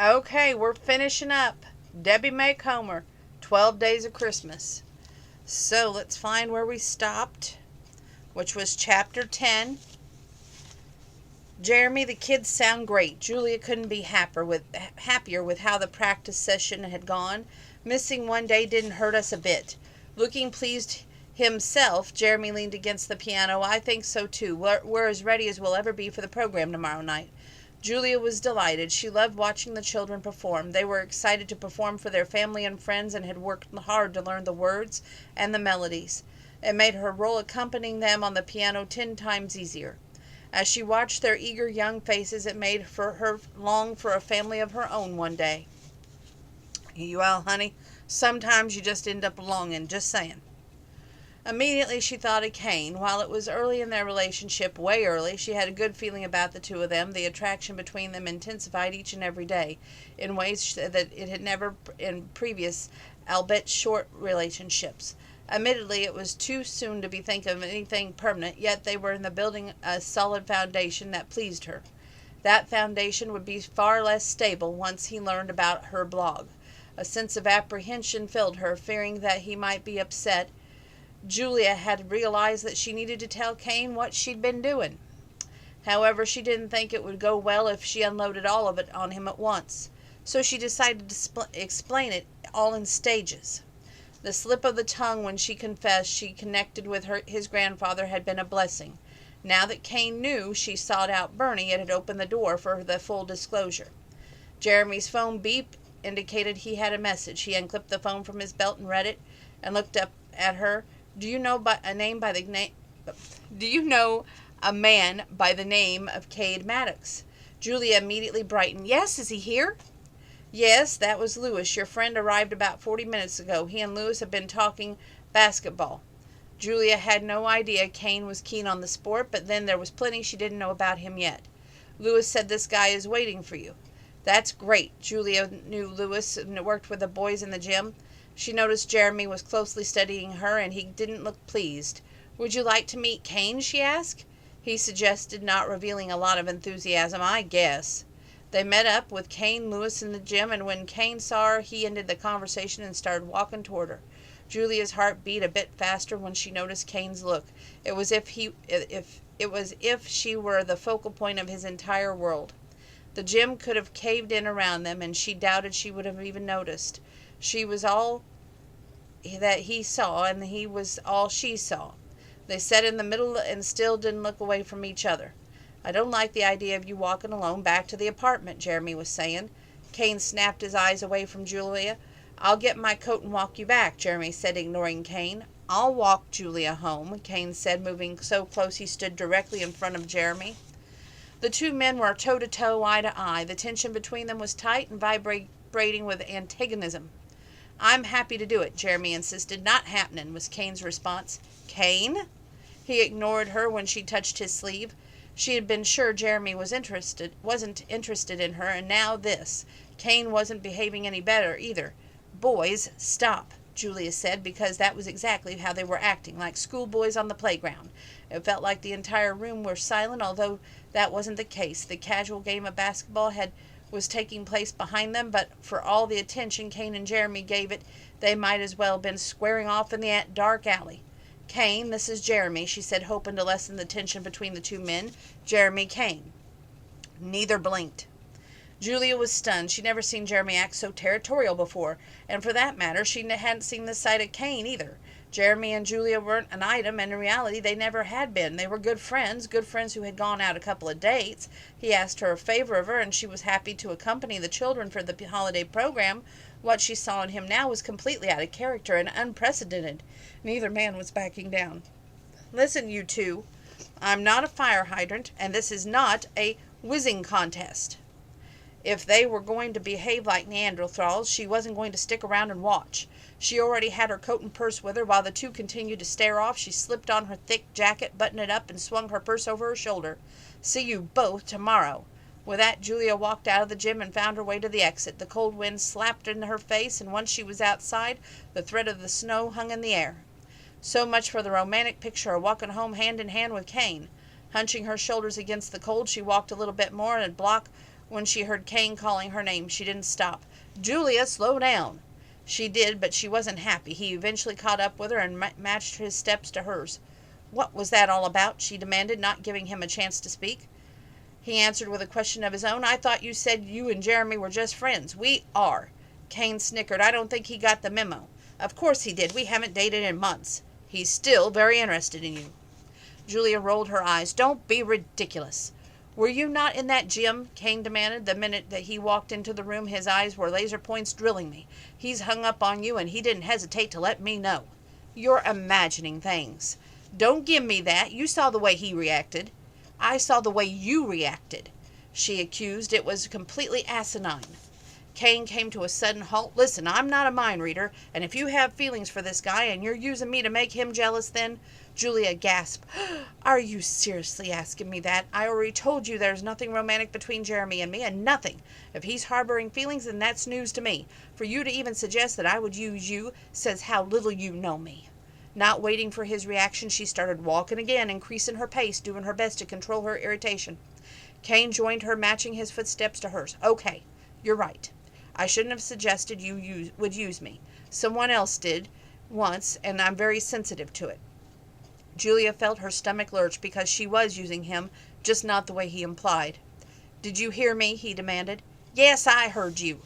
Okay, we're finishing up. Debbie Macomber, 12 Days of Christmas. So let's find where we stopped, which was chapter 10. Jeremy, the kids sound great. Julia couldn't be happier with how the practice session had gone. Missing one day didn't hurt us a bit. Looking pleased himself, Jeremy leaned against the piano. I think so too. We're as ready as we'll ever be for the program tomorrow night. Julia was delighted. She loved watching the children perform. They were excited to perform for their family and friends and had worked hard to learn the words and the melodies. It made her role accompanying them on the piano 10 times easier. As she watched their eager young faces, it made her long for a family of her own one day. Well, honey, sometimes you just end up longing, just saying. Immediately she thought of Cain. While it was early in their relationship, way early, she had a good feeling about the two of them. The attraction between them intensified each and every day in ways that it had never in previous, albeit short, relationships. Admittedly, it was too soon to be thinking of anything permanent, yet they were in the building a solid foundation that pleased her. That foundation would be far less stable once he learned about her blog. A sense of apprehension filled her, fearing that he might be upset. Julia had realized that she needed to tell Cain what she'd been doing. However, she didn't think it would go well if she unloaded all of it on him at once. So she decided to explain it all in stages. The slip of the tongue when she confessed she connected with his grandfather had been a blessing. Now that Cain knew she sought out Bernie, it had opened the door for the full disclosure. Jeremy's phone beep indicated he had a message. He unclipped the phone from his belt and read it and looked up at her. Do you know a man by the name of Cade Maddox? Julia immediately brightened. Yes, is he here? Yes, that was Lewis. Your friend arrived about 40 minutes ago. He and Lewis have been talking basketball. Julia had no idea Cain was keen on the sport, but then there was plenty she didn't know about him yet. Lewis said this guy is waiting for you. That's great. Julia knew Lewis and worked with the boys in the gym. She noticed Jeremy was closely studying her, and he didn't look pleased. Would you like to meet Cain? She asked. He suggested, not revealing a lot of enthusiasm. I guess. They met up with Cain, Lewis in the gym, and when Cain saw her, he ended the conversation and started walking toward her. Julia's heart beat a bit faster when she noticed Cain's look. It was if she were the focal point of his entire world. The gym could have caved in around them, and she doubted she would have even noticed. She was all that he saw, and he was all she saw. They sat in the middle and still didn't look away from each other. I don't like the idea of you walking alone back to the apartment, Jeremy was saying. Cain snapped his eyes away from Julia. I'll get my coat and walk you back, Jeremy said, ignoring Cain. I'll walk Julia home, Cain said, moving so close he stood directly in front of Jeremy. The two men were toe-to-toe, eye-to-eye. The tension between them was tight and vibrating with antagonism. I'm happy to do it, Jeremy insisted. Not happening, was Cain's response. Cain? He ignored her when she touched his sleeve. She had been sure Jeremy wasn't interested in her, and now this. Cain wasn't behaving any better either. Boys, stop, Julia said, because that was exactly how they were acting, like schoolboys on the playground. It felt like the entire room were silent, although that wasn't the case. The casual game of basketball was taking place behind them, but for all the attention Cain and Jeremy gave it, they might as well have been squaring off in the dark alley. Cain, this is Jeremy, she said, hoping to lessen the tension between the two men. Jeremy Cain. Neither blinked. Julia was stunned. She'd never seen Jeremy act so territorial before, and for that matter, she hadn't seen this side of Cain either. Jeremy and Julia weren't an item, and in reality they never had been. They were good friends who had gone out a couple of dates. He asked her a favor of her, and she was happy to accompany the children for the holiday program. What she saw in him now was completely out of character and unprecedented. Neither man was backing down. Listen, you two. I'm not a fire hydrant, and this is not a whizzing contest. If they were going to behave like Neanderthals, she wasn't going to stick around and watch. She already had her coat and purse with her. While the two continued to stare off, she slipped on her thick jacket, buttoned it up, and swung her purse over her shoulder. See you both tomorrow. With that, Julia walked out of the gym and found her way to the exit. The cold wind slapped into her face, and once she was outside, the threat of the snow hung in the air. So much for the romantic picture of walking home hand in hand with Cain. Hunching her shoulders against the cold, she walked a little bit more, and a block When she heard Kane calling her name, she didn't stop. "Julia, slow down." She did, but she wasn't happy. He eventually caught up with her and matched his steps to hers. "What was that all about?" she demanded, not giving him a chance to speak. He answered with a question of his own. "I thought you said you and Jeremy were just friends." "We are." Kane snickered. "I don't think he got the memo." "Of course he did. We haven't dated in months." "He's still very interested in you." Julia rolled her eyes. "Don't be ridiculous." "Were you not in that gym?" Kane demanded. "The minute that he walked into the room, his eyes were laser points drilling me. He's hung up on you, and he didn't hesitate to let me know." "You're imagining things." "Don't give me that. You saw the way he reacted." "I saw the way you reacted," she accused. "It was completely asinine." Kane came to a sudden halt. "Listen, I'm not a mind reader, and if you have feelings for this guy and you're using me to make him jealous, then—" Julia gasped. "Are you seriously asking me that? I already told you there's nothing romantic between Jeremy and me, and nothing. If he's harboring feelings, then that's news to me. For you to even suggest that I would use you says how little you know me." Not waiting for his reaction, she started walking again, increasing her pace, doing her best to control her irritation. Kane joined her, matching his footsteps to hers. "Okay, you're right. I shouldn't have suggested you would use me. Someone else did once, and I'm very sensitive to it." Julia felt her stomach lurch because she was using him, just not the way he implied. "Did you hear me?" he demanded. "Yes, I heard you."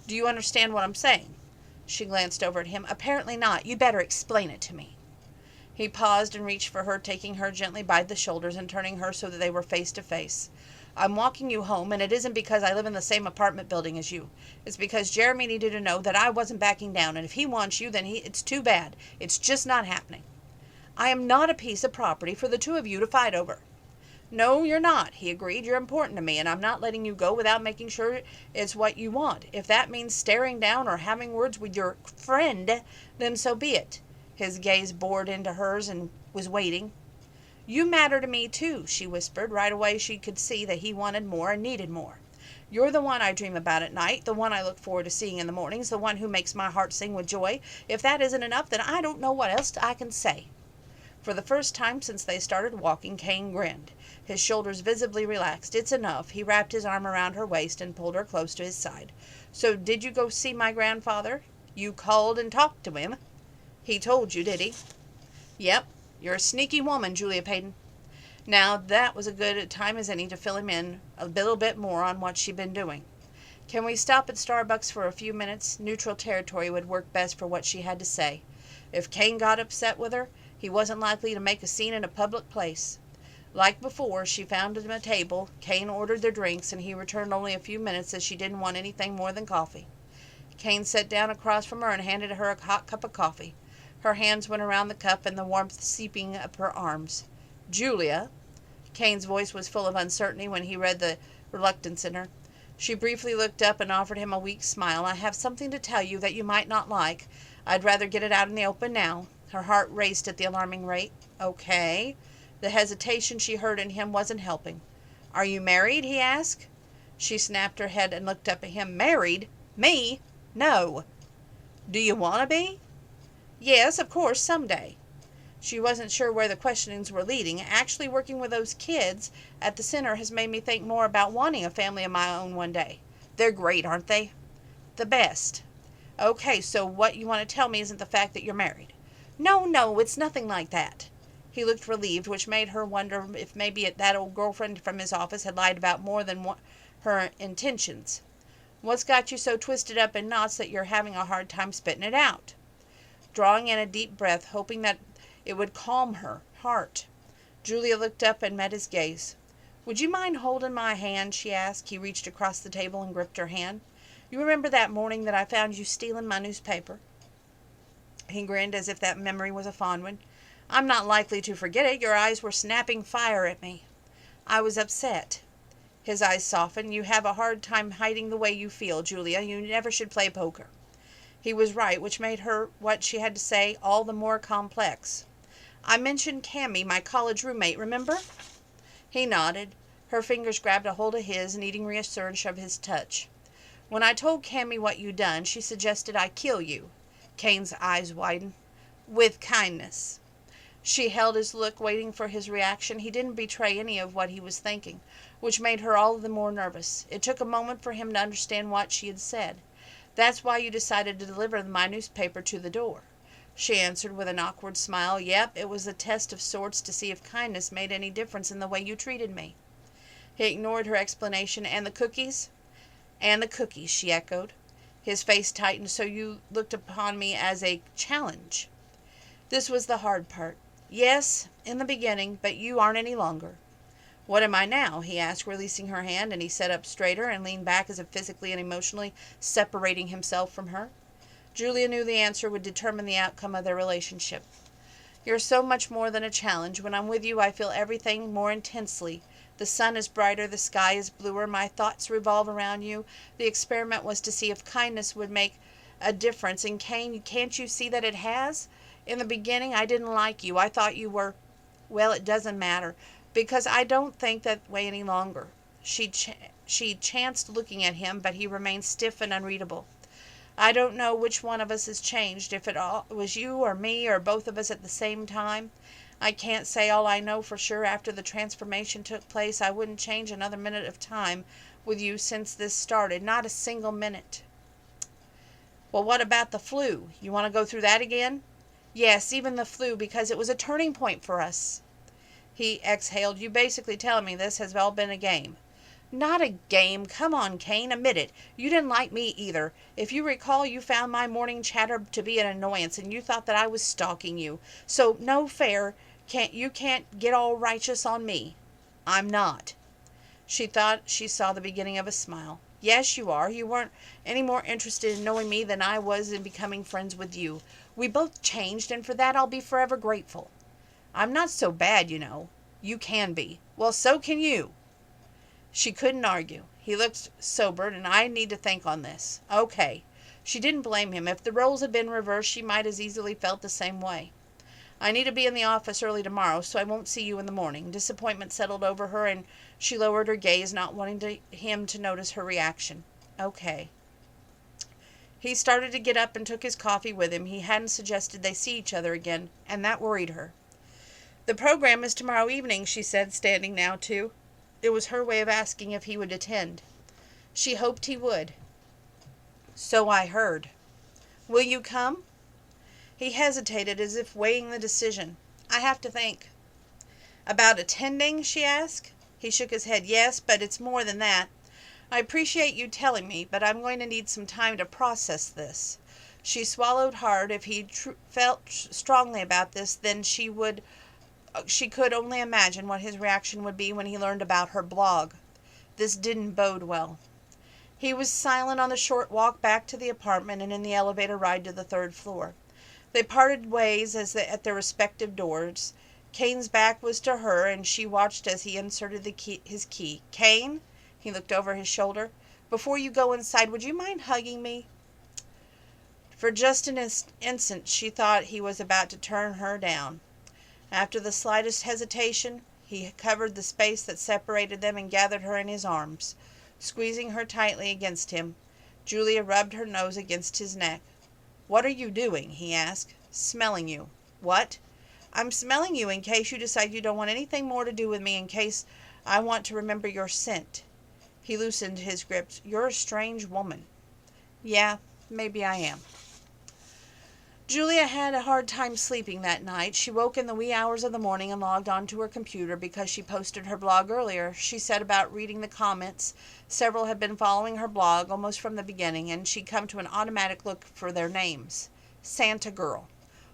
"Do you understand what I'm saying?" She glanced over at him. "Apparently not. You'd better explain it to me." He paused and reached for her, taking her gently by the shoulders and turning her so that they were face to face. "I'm walking you home, and it isn't because I live in the same apartment building as you. It's because Jeremy needed to know that I wasn't backing down, and if he wants you, then it's too bad. It's just not happening." "I am not a piece of property for the two of you to fight over." "No, you're not," he agreed. "You're important to me, and I'm not letting you go without making sure it's what you want. If that means staring down or having words with your friend, then so be it." His gaze bored into hers and was waiting. "You matter to me, too," she whispered. Right away she could see that he wanted more and needed more. "You're the one I dream about at night, the one I look forward to seeing in the mornings, the one who makes my heart sing with joy. If that isn't enough, then I don't know what else I can say." For the first time since they started walking, Kane grinned. His shoulders visibly relaxed. "It's enough." He wrapped his arm around her waist and pulled her close to his side. "So did you go see my grandfather? You called and talked to him?" "He told you, did he?" "Yep. You're a sneaky woman, Julia Payton." Now that was as good a time as any to fill him in a little bit more on what she'd been doing. "Can we stop at Starbucks for a few minutes?" Neutral territory would work best for what she had to say. If Kane got upset with her, he wasn't likely to make a scene in a public place. Like before, she found him a table. Kane ordered their drinks, and he returned only a few minutes, as she didn't want anything more than coffee. Kane sat down across from her and handed her a hot cup of coffee. Her hands went around the cup and the warmth seeping up her arms. "Julia." Kane's voice was full of uncertainty when he read the reluctance in her. She briefly looked up and offered him a weak smile. "I have something to tell you that you might not like. I'd rather get it out in the open now." Her heart raced at the alarming rate. "Okay." The hesitation she heard in him wasn't helping. "Are you married?" he asked. She snapped her head and looked up at him. "Married? Me? No." "Do you want to be?" "Yes, of course, someday." She wasn't sure where the questionings were leading. "Actually working with those kids at the center has made me think more about wanting a family of my own one day." "They're great, aren't they?" "The best." "Okay, so what you want to tell me isn't the fact that you're married." No, it's nothing like that." He looked relieved, which made her wonder if maybe that old girlfriend from his office had lied about more than her intentions. "What's got you so twisted up in knots that you're having a hard time spitting it out?" Drawing in a deep breath, hoping that it would calm her heart, Julia looked up and met his gaze. "Would you mind holding my hand?" she asked. He reached across the table and gripped her hand. "You remember that morning that I found you stealing my newspaper?" He grinned as if that memory was a fond one. "I'm not likely to forget it. Your eyes were snapping fire at me." "I was upset." His eyes softened. "You have a hard time hiding the way you feel, Julia. You never should play poker." He was right, which made what she had to say all the more complex. "I mentioned Cammy, my college roommate, remember?" He nodded. Her fingers grabbed a hold of his, needing reassurance of his touch. "When I told Cammy what you'd done, she suggested I kill you." Kane's eyes widened. "With kindness." She held his look, waiting for his reaction. He didn't betray any of what he was thinking, which made her all the more nervous. It took a moment for him to understand what she had said. "That's why you decided to deliver my newspaper to the door," she answered with an awkward smile. "Yep, it was a test of sorts to see if kindness made any difference in the way you treated me." He ignored her explanation. "And the cookies?" "And the cookies," she echoed. His face tightened. "So you looked upon me as a challenge?" This was the hard part. "Yes, in the beginning, but you aren't any longer." "What am I now?" he asked, releasing her hand, and he sat up straighter and leaned back as if physically and emotionally separating himself from her. Julia knew the answer would determine the outcome of their relationship. "You're so much more than a challenge. When I'm with you, I feel everything more intensely. The sun is brighter, the sky is bluer, my thoughts revolve around you. The experiment was to see if kindness would make a difference, and can't you see that it has? In the beginning, I didn't like you. I thought you were, well, it doesn't matter, because I don't think that way any longer." She chanced looking at him, but he remained stiff and unreadable. "I don't know which one of us has changed, if it was you or me or both of us at the same time. I can't say. All I know for sure, after the transformation took place, I wouldn't change another minute of time with you since this started. Not a single minute." "Well, what about the flu? You want to go through that again?" "Yes, even the flu, because it was a turning point for us." He exhaled. "You basically telling me this has all been a game." "Not a game. Come on, Kane, admit it. You didn't like me either. If you recall, you found my morning chatter to be an annoyance, and you thought that I was stalking you. So, no fair. You can't get all righteous on me." "I'm not." She thought she saw the beginning of a smile. "Yes, you are. You weren't any more interested in knowing me than I was in becoming friends with you. We both changed, and for that I'll be forever grateful." "I'm not so bad, you know." "You can be." "Well, so can you." She couldn't argue. He looked sobered. "And I need to think on this." "Okay." She didn't blame him. If the roles had been reversed, she might as easily felt the same way. "I need to be in the office early tomorrow, so I won't see you in the morning." Disappointment settled over her, and she lowered her gaze, not wanting him to notice her reaction. "Okay." He started to get up and took his coffee with him. He hadn't suggested they see each other again, and that worried her. "The program is tomorrow evening," she said, standing now too. It was her way of asking if he would attend. She hoped he would. "So I heard." "Will you come?" He hesitated, as if weighing the decision. "I have to think." "About attending?" she asked. He shook his head. "Yes, but it's more than that. I appreciate you telling me, but I'm going to need some time to process this." She swallowed hard. If he felt strongly about this, then she could only imagine what his reaction would be when he learned about her blog. This didn't bode well. He was silent on the short walk back to the apartment and in the elevator ride to the third floor. They parted ways at their respective doors. Kane's back was to her, and she watched as he inserted his key. "Kane?" He looked over his shoulder. "Before you go inside, would you mind hugging me?" For just an instant she thought he was about to turn her down. After the slightest hesitation, he covered the space that separated them and gathered her in his arms, squeezing her tightly against him. Julia rubbed her nose against his neck. "What are you doing?" he asked. "Smelling you." "What?" "I'm smelling you in case you decide you don't want anything more to do with me, in case I want to remember your scent." He loosened his grip. "You're a strange woman." "Yeah, maybe I am." Julia had a hard time sleeping that night. She woke in the wee hours of the morning and logged onto her computer because she posted her blog earlier. She set about reading the comments. Several had been following her blog almost from the beginning, and she'd come to an automatic look for their names. Santa Girl.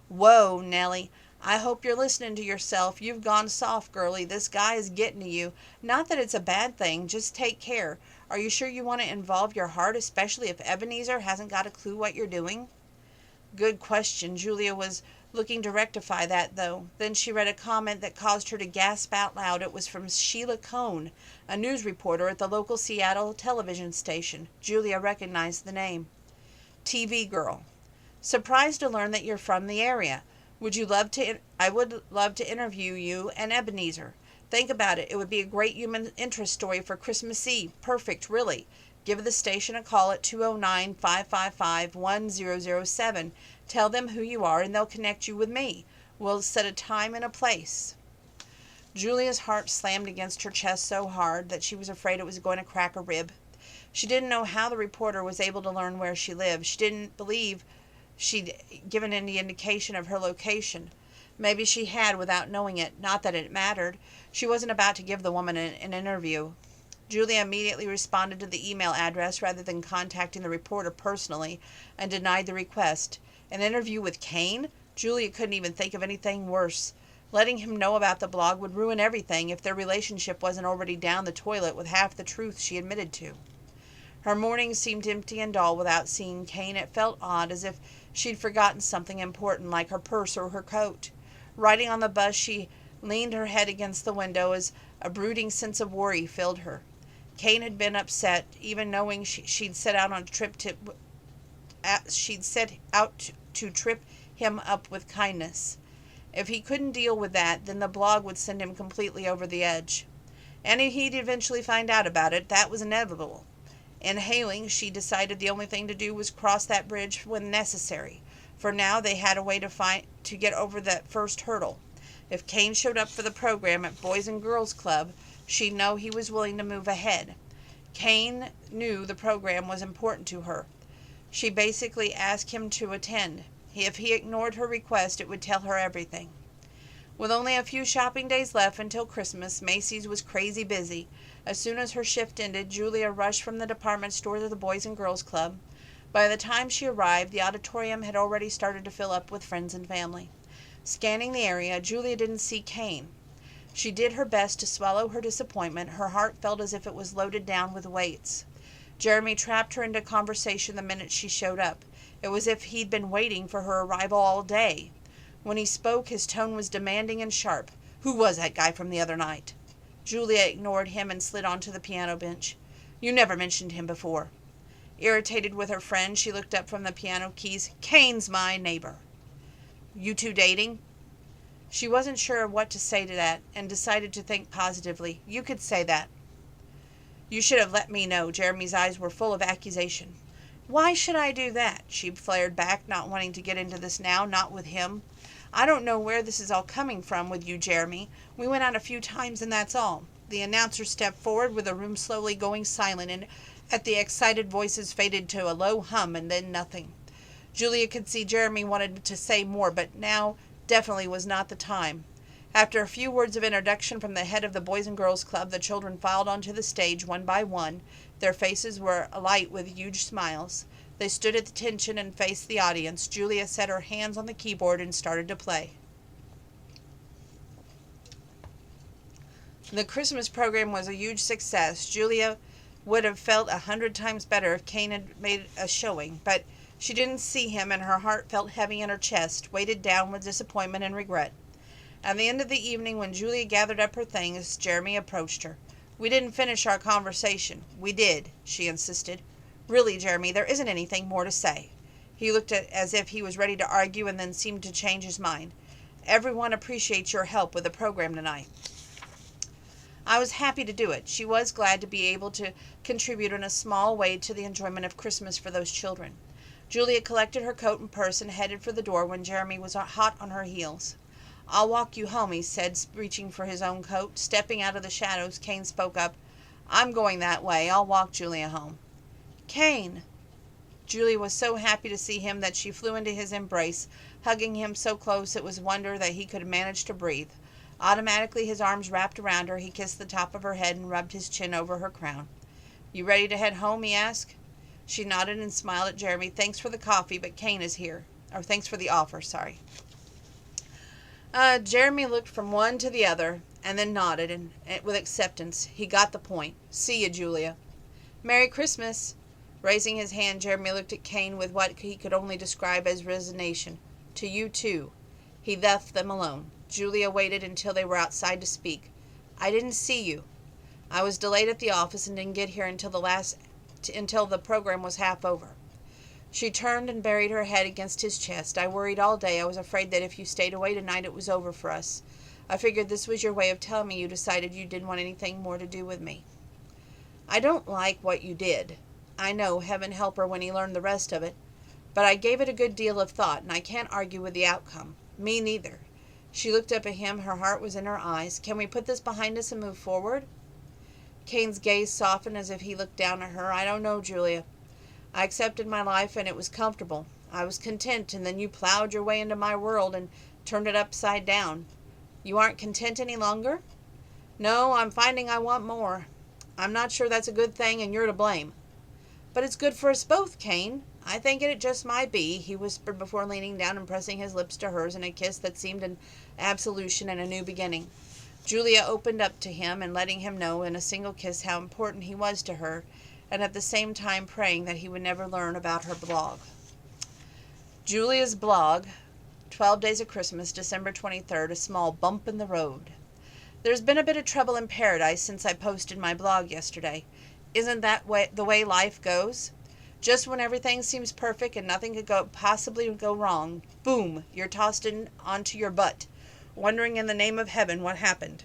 "Whoa, Nellie. I hope you're listening to yourself. You've gone soft, girlie. This guy is getting to you. Not that it's a bad thing. Just take care. Are you sure you want to involve your heart, especially if Ebenezer hasn't got a clue what you're doing?" Good question. Julia was looking to rectify that, though. Then she read a comment that caused her to gasp out loud. It was from Sheila Cohn, a news reporter at the local Seattle television station. Julia recognized the name. "TV girl. Surprised to learn that you're from the area. I would love to interview you and Ebenezer. Think about it. It would be a great human interest story for Christmas Eve. Perfect, really. Give the station a call at 209-555-1007. Tell them who you are, and they'll connect you with me. We'll set a time and a place." Julia's heart slammed against her chest so hard that she was afraid it was going to crack a rib. She didn't know how the reporter was able to learn where she lived. She didn't believe she'd given any indication of her location. Maybe she had without knowing it. Not that it mattered. She wasn't about to give the woman an interview. Julia immediately responded to the email address rather than contacting the reporter personally and denied the request. An interview with Kane? Julia couldn't even think of anything worse. Letting him know about the blog would ruin everything if their relationship wasn't already down the toilet with half the truth she admitted to. Her mornings seemed empty and dull without seeing Kane. It felt odd, as if she'd forgotten something important, like her purse or her coat. Riding on the bus, she leaned her head against the window as a brooding sense of worry filled her. Kane had been upset, even knowing she'd set out to trip him up with kindness. If he couldn't deal with that, then the blog would send him completely over the edge. And he'd eventually find out about it. That was inevitable. Inhaling, she decided the only thing to do was cross that bridge when necessary. For now, they had a way to get over that first hurdle. If Kane showed up for the program at Boys and Girls Club, she'd know he was willing to move ahead. Kane knew the program was important to her. She basically asked him to attend. If he ignored her request, it would tell her everything. With only a few shopping days left until Christmas, Macy's was crazy busy. As soon as her shift ended, Julia rushed from the department store to the Boys and Girls Club. By the time she arrived, the auditorium had already started to fill up with friends and family. Scanning the area, Julia didn't see Kane. She did her best to swallow her disappointment. Her heart felt as if it was loaded down with weights. Jeremy trapped her into conversation the minute she showed up. It was as if he'd been waiting for her arrival all day. When he spoke, his tone was demanding and sharp. "Who was that guy from the other night?" Julia ignored him and slid onto the piano bench. "You never mentioned him before." Irritated with her friend, she looked up from the piano keys. "Kane's my neighbor." "You two dating?" She wasn't sure what to say to that and decided to think positively. "You could say that." "You should have let me know." Jeremy's eyes were full of accusation. "Why should I do that?" she flared back, not wanting to get into this now, not with him. "I don't know where this is all coming from with you, Jeremy. We went out a few times and that's all." The announcer stepped forward with the room slowly going silent, and at the excited voices faded to a low hum and then nothing. Julia could see Jeremy wanted to say more, but now definitely was not the time. After a few words of introduction from the head of the Boys and Girls Club, the children filed onto the stage one by one. Their faces were alight with huge smiles. They stood at attention and faced the audience. Julia set her hands on the keyboard and started to play. The Christmas program was a huge success. Julia would have felt 100 times better if Kane had made a showing, but she didn't see him, and her heart felt heavy in her chest, weighted down with disappointment and regret. At the end of the evening, when Julia gathered up her things, Jeremy approached her. "We didn't finish our conversation." "We did," she insisted. "Really, Jeremy, there isn't anything more to say." He looked as if he was ready to argue and then seemed to change his mind. "Everyone appreciates your help with the program tonight." I was happy to do it. She was glad to be able to contribute in a small way to the enjoyment of Christmas for those children. Julia collected her coat and purse and headed for the door when Jeremy was hot on her heels. "I'll walk you home," he said, reaching for his own coat. Stepping out of the shadows, Kane spoke up. "I'm going that way. I'll walk Julia home." "Kane!" Julia was so happy to see him that she flew into his embrace, hugging him so close it was wonder that he could manage to breathe. Automatically, his arms wrapped around her, he kissed the top of her head and rubbed his chin over her crown. "You ready to head home?" he asked. She nodded and smiled at Jeremy. "Thanks for the coffee, but Kane is here." Or thanks for the offer, sorry. Jeremy looked from one to the other and then nodded and with acceptance. He got the point. "See you, Julia." "Merry Christmas." Raising his hand, Jeremy looked at Kane with what he could only describe as resignation. "To you, too." He left them alone. Julia waited until they were outside to speak. "I didn't see you. I was delayed at the office and didn't get here until the program was half over." She turned and buried her head against his chest. "I worried all day. I was afraid that if you stayed away tonight it was over for us. I figured this was your way of telling me you decided you didn't want anything more to do with me." "I don't like what you did. I know, heaven help her when he learned the rest of it. But I gave it a good deal of thought, and I can't argue with the outcome. Me neither. She looked up at him. Her heart was in her eyes. Can we put this behind us and move forward? Kane's gaze softened as if he looked down at her. I don't know, Julia. I accepted my life and it was comfortable. I was content, and then you plowed your way into my world and turned it upside down. You aren't content any longer? No, I'm finding I want more. I'm not sure that's a good thing, and you're to blame. But it's good for us both, Kane. I think it just might be, he whispered before leaning down and pressing his lips to hers in a kiss that seemed an absolution and a new beginning. Julia opened up to him and letting him know in a single kiss how important he was to her, and at the same time praying that he would never learn about her blog. Julia's blog, 12 Days of Christmas, December 23rd, a small bump in the road. There's been a bit of trouble in paradise since I posted my blog yesterday. Isn't that the way life goes? Just when everything seems perfect and nothing could possibly go wrong, boom, you're tossed onto your butt, wondering in the name of heaven what happened.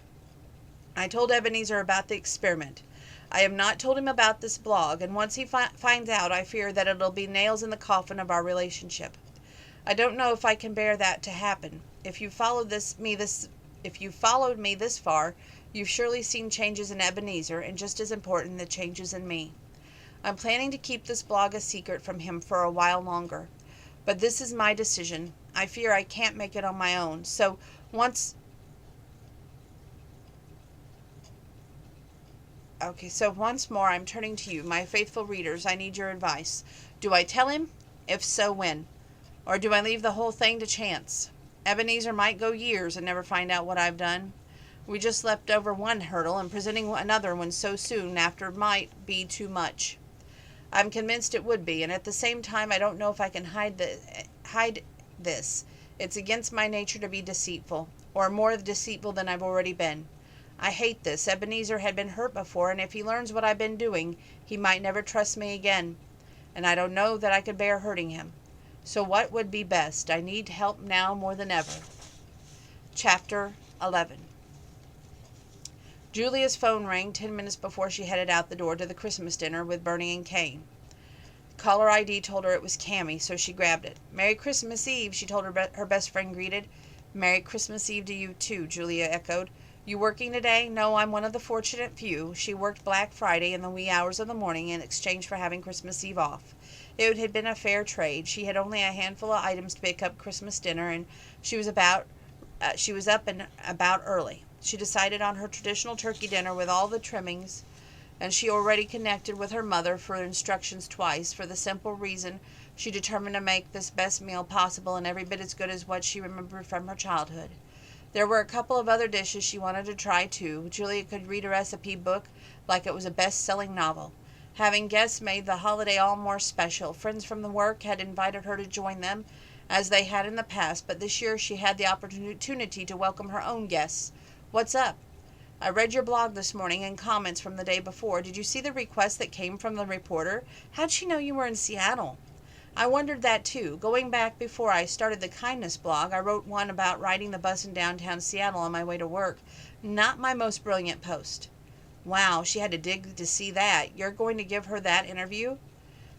I told Ebenezer about the experiment. I have not told him about this blog, and once he finds out, I fear that it'll be nails in the coffin of our relationship. I don't know if I can bear that to happen. If you followed me this far, you've surely seen changes in Ebenezer, and just as important, the changes in me. I'm planning to keep this blog a secret from him for a while longer. But this is my decision. I fear I can't make it on my own. So once more I'm turning to you, my faithful readers. I need your advice. Do I tell him? If so, when? Or do I leave the whole thing to chance? Ebenezer might go years and never find out what I've done. We just leapt over one hurdle, and presenting another one so soon after might be too much. I'm convinced it would be, and at the same time I don't know if I can hide this. It's against my nature to be deceitful, or more deceitful than I've already been. I hate this. Ebenezer had been hurt before, and if he learns what I've been doing, he might never trust me again. And I don't know that I could bear hurting him. So what would be best? I need help now more than ever. Chapter 11. Julia's phone rang 10 minutes before she headed out the door to the Christmas dinner with Bernie and Kane. Caller ID told her it was Cammy, so she grabbed it. Merry Christmas Eve, she told her best friend greeted. Merry Christmas Eve to you too, Julia echoed. You working today? No, I'm one of the fortunate few. She worked Black Friday in the wee hours of the morning in exchange for having Christmas Eve off. It had been a fair trade. She had only a handful of items to pick up Christmas dinner, and she was up and about early. She decided on her traditional turkey dinner with all the trimmings, and she already connected with her mother for instructions twice, for the simple reason she determined to make this best meal possible and every bit as good as what she remembered from her childhood. There were a couple of other dishes she wanted to try too. Julia could read a recipe book like it was a best-selling novel. Having guests made the holiday all more special. Friends from the work had invited her to join them, as they had in the past, but this year she had the opportunity to welcome her own guests. What's up? I read your blog this morning and comments from the day before. Did you see the request that came from the reporter? How'd she know you were in Seattle? I wondered that too. Going back before I started the kindness blog, I wrote one about riding the bus in downtown Seattle on my way to work. Not my most brilliant post. Wow, she had to dig to see that. You're going to give her that interview?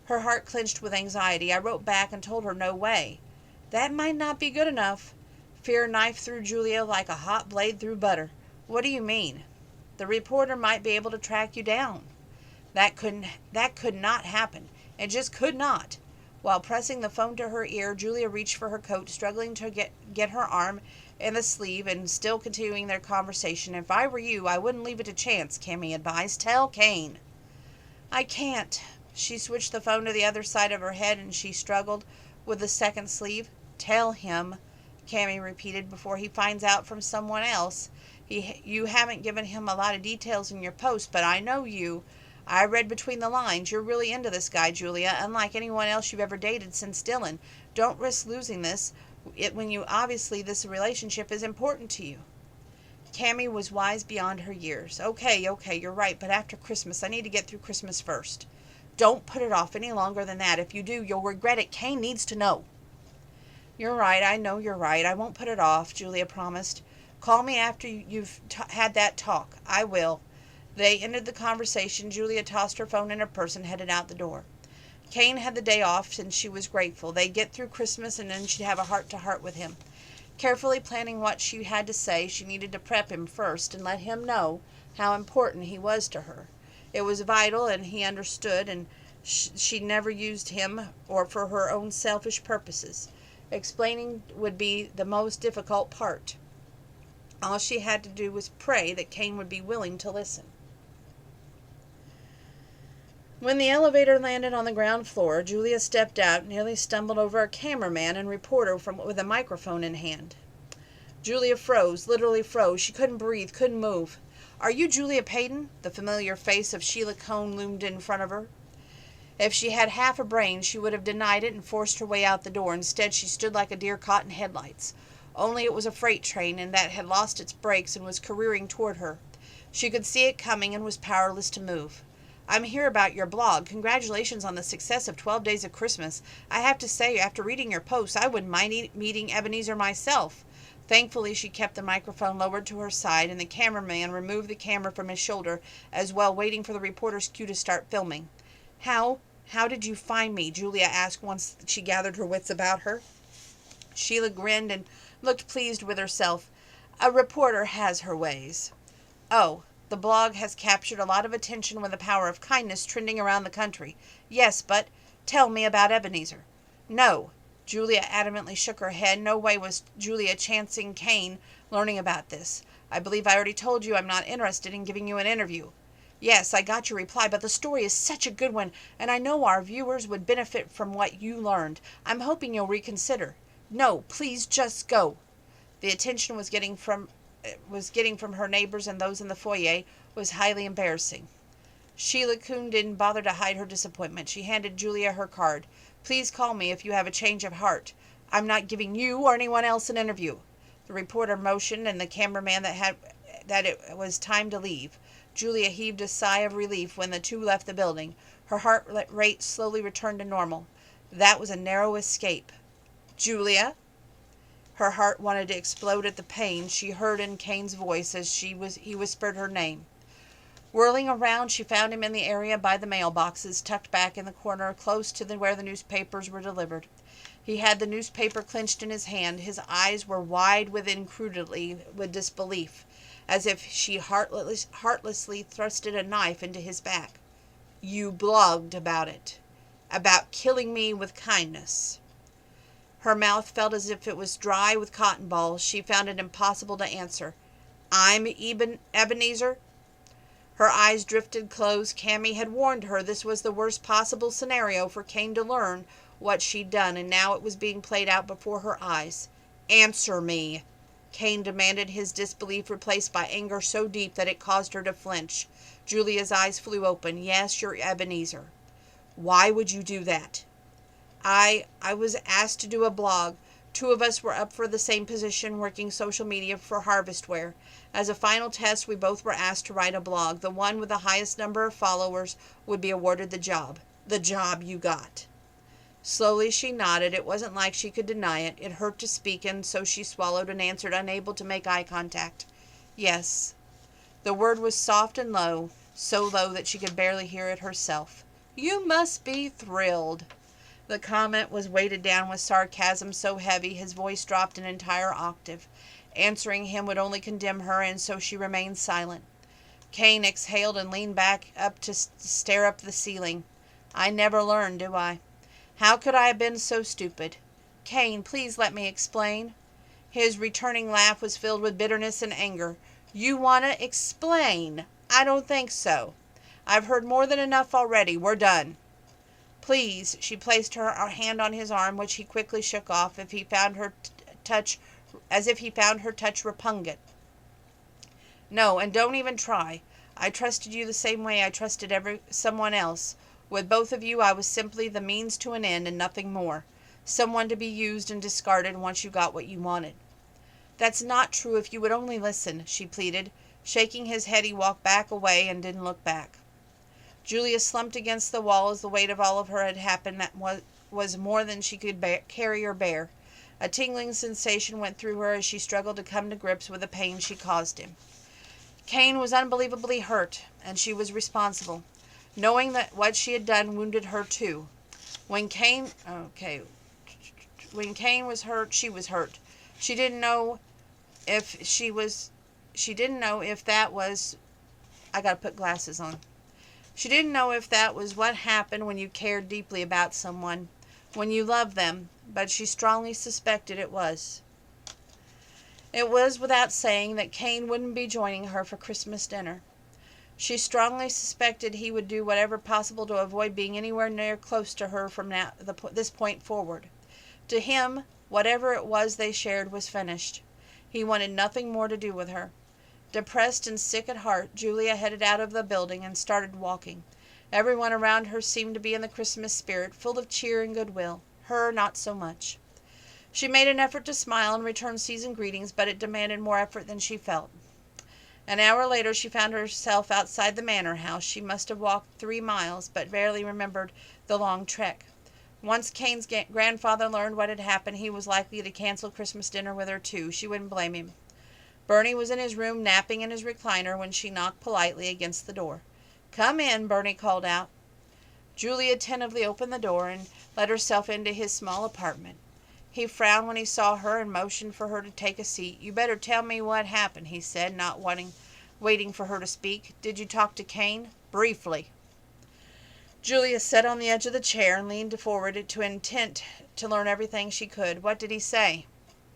Her heart clenched with anxiety. I wrote back and told her no way. That might not be good enough. Fear knifed through Julia like a hot blade through butter. What do you mean? The reporter might be able to track you down. That could not happen. It just could not. While pressing the phone to her ear, Julia reached for her coat, struggling to get her arm in the sleeve and still continuing their conversation. If I were you, I wouldn't leave it to chance, Cammy advised. Tell Kane. I can't. She switched the phone to the other side of her head and she struggled with the second sleeve. Tell him, Cammy repeated, before he finds out from someone else. You haven't given him a lot of details in your post, but I know you. I read between the lines. You're really into this guy, Julia, unlike anyone else you've ever dated since Dylan. Don't risk losing this when you obviously this relationship is important to you. Cammy was wise beyond her years. Okay, you're right, but after Christmas, I need to get through Christmas first. Don't put it off any longer than that. If you do, you'll regret it. Kane needs to know. You're right. I know you're right. I won't put it off, Julia promised. Call me after you've had that talk. I will. They ended the conversation. Julia tossed her phone in her purse and headed out the door. Kane had the day off and she was grateful. They'd get through Christmas and then she'd have a heart-to-heart with him. Carefully planning what she had to say, she needed to prep him first and let him know how important he was to her. It was vital, and he understood, and she never used him or for her own selfish purposes. Explaining would be the most difficult part. All she had to do was pray that Kane would be willing to listen. When the elevator landed on the ground floor, Julia stepped out, nearly stumbled over a cameraman and reporter with a microphone in hand. Julia froze, literally froze. She couldn't breathe, couldn't move. "Are you Julia Payton?" The familiar face of Sheila Cone loomed in front of her. If she had half a brain, she would have denied it and forced her way out the door. Instead, she stood like a deer caught in headlights. Only it was a freight train, and that had lost its brakes and was careering toward her. She could see it coming and was powerless to move. "I'm here about your blog. Congratulations on the success of 12 Days of Christmas. I have to say, after reading your posts, I wouldn't mind meeting Ebenezer myself." Thankfully, she kept the microphone lowered to her side, and the cameraman removed the camera from his shoulder as well, waiting for the reporter's cue to start filming. How did you find me?" Julia asked once she gathered her wits about her. Sheila grinned and looked pleased with herself. "A reporter has her ways." "Oh, the blog has captured a lot of attention with the power of kindness trending around the country." "Yes, but tell me about Ebenezer." "No." Julia adamantly shook her head. No way was Julia chancing Kane learning about this. "I believe I already told you I'm not interested in giving you an interview." "Yes, I got your reply, but the story is such a good one, and I know our viewers would benefit from what you learned. I'm hoping you'll reconsider." "No, please just go." The attention was getting from her neighbors and those in the foyer was highly embarrassing. Sheila Coon didn't bother to hide her disappointment. She handed Julia her card. "Please call me if you have a change of heart. I'm not giving you or anyone else an interview." The reporter motioned and the cameraman that it was time to leave. Julia heaved a sigh of relief when the two left the building. Her heart rate slowly returned to normal. That was a narrow escape. "Julia?" Her heart wanted to explode at the pain she heard in Kane's voice as he whispered her name. Whirling around, she found him in the area by the mailboxes, tucked back in the corner, close to where the newspapers were delivered. He had the newspaper clenched in his hand. His eyes were wide with disbelief, as if she heartlessly thrusted a knife into his back. "You blogged about it. About killing me with kindness." Her mouth felt as if it was dry with cotton balls. She found it impossible to answer. "I'm Ebenezer?" Her eyes drifted closed. Cammy had warned her this was the worst possible scenario for Kane to learn what she'd done, and now it was being played out before her eyes. "Answer me," Kane demanded, his disbelief replaced by anger so deep that it caused her to flinch. Julia's eyes flew open. "Yes, you're Ebenezer." "Why would you do that?" I was asked to do a blog. Two of us were up for the same position, working social media for Harvestware. As a final test, we both were asked to write a blog. The one with the highest number of followers would be awarded the job. The job you got. Slowly she nodded. It wasn't like she could deny it. It hurt to speak, and so she swallowed and answered, unable to make eye contact. "Yes." The word was soft and low, so low that she could barely hear it herself. "You must be thrilled." The comment was weighted down with sarcasm so heavy his voice dropped an entire octave. Answering him would only condemn her, and so she remained silent. Kane exhaled and leaned back up to stare up the ceiling. "I never learn, do I? How could I have been so stupid? Kane, please let me explain." His returning laugh was filled with bitterness and anger. "You want to explain? I don't think so. I've heard more than enough already. We're done." "Please." She placed her hand on his arm, which he quickly shook off as if he found her touch repugnant. "No, and don't even try. I trusted you the same way I trusted someone else. With both of you, I was simply the means to an end and nothing more. Someone to be used and discarded once you got what you wanted." "That's not true if you would only listen," she pleaded. Shaking his head, he walked back away and didn't look back. Julia slumped against the wall as the weight of all of her had happened that was more than she could carry or bear. A tingling sensation went through her as she struggled to come to grips with the pain she caused him. Kane was unbelievably hurt, and she was responsible. Knowing that what she had done wounded her too. When Kane was hurt, she was hurt. She didn't know if she didn't know if that was, I gotta put glasses on. She didn't know if that was what happened when you cared deeply about someone, when you loved them, but she strongly suspected it was. It was without saying that Kane wouldn't be joining her for Christmas dinner. She strongly suspected he would do whatever possible to avoid being anywhere near close to her from this point forward. To him, whatever it was they shared was finished. He wanted nothing more to do with her. Depressed and sick at heart, Julia headed out of the building and started walking. Everyone around her seemed to be in the Christmas spirit, full of cheer and goodwill. Her, not so much. She made an effort to smile and return seasoned greetings, but it demanded more effort than she felt. An hour later she found herself outside the manor house. She must have walked 3 miles, but barely remembered the long trek. Once Kane's grandfather learned what had happened, he was likely to cancel Christmas dinner with her too. She wouldn't blame him. Bernie was in his room napping in his recliner when she knocked politely against the door. "Come in," Bernie called out. Julia attentively opened the door and let herself into his small apartment. He frowned when he saw her and motioned for her to take a seat. "You better tell me what happened," he said, not waiting for her to speak. "Did you talk to Kane?" "Briefly." Julia sat on the edge of the chair and leaned forward to intent to learn everything she could. "What did he say?"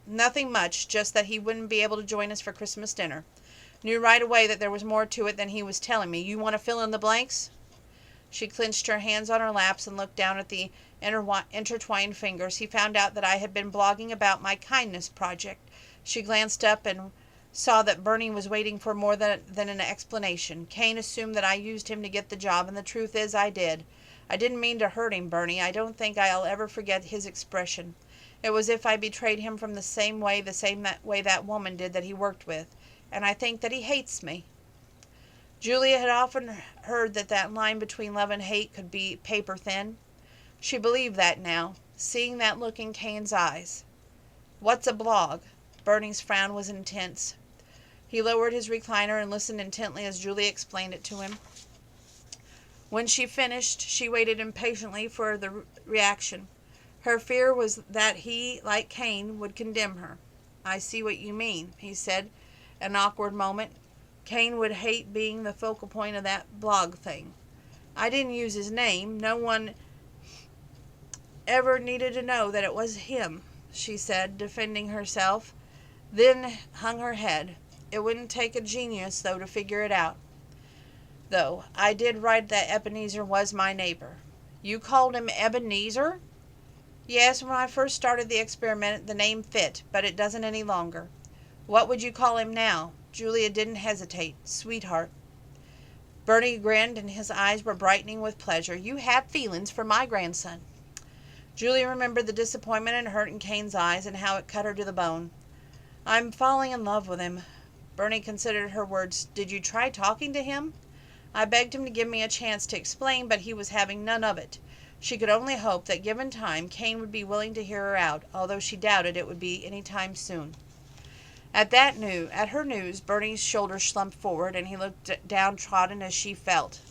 "Nothing much, just that he wouldn't be able to join us for Christmas dinner. Knew right away that there was more to it than he was telling me. You want to fill in the blanks?" She clenched her hands on her laps and looked down at the intertwined fingers. "He found out that I had been blogging about my kindness project." She glanced up and saw that Bernie was waiting for more than an explanation. "Kane assumed that I used him to get the job, and the truth is I did. I didn't mean to hurt him, Bernie. I don't think I'll ever forget his expression. It was as if I betrayed him from the same way that woman did that he worked with. And I think that he hates me." Julia had often heard that line between love and hate could be paper thin. She believed that now, seeing that look in Kane's eyes. "What's a blog?" Bernie's frown was intense. He lowered his recliner and listened intently as Julia explained it to him. When she finished, she waited impatiently for the reaction. Her fear was that he, like Kane, would condemn her. "I see what you mean," he said, an awkward moment. "Kane would hate being the focal point of that blog thing. I didn't use his name. No one ever needed to know that it was him," she said, defending herself, then hung her head. "It wouldn't take a genius, though, to figure it out. Though I did write that Ebenezer was my neighbor." "You called him Ebenezer?" "Yes, when I first started the experiment the name fit, but it doesn't any longer." "What would you call him now?" Julia didn't hesitate. "Sweetheart." Bernie grinned and his eyes were brightening with pleasure. "You have feelings for my grandson." Julia remembered the disappointment and hurt in Kane's eyes and how it cut her to the bone. "I'm falling in love with him." Bernie considered her words. "Did you try talking to him?" "I begged him to give me a chance to explain, but he was having none of it." She could only hope that, given time, Kane would be willing to hear her out, although she doubted it would be any time soon. At her news, Bernie's shoulders slumped forward, and he looked downtrodden as she felt.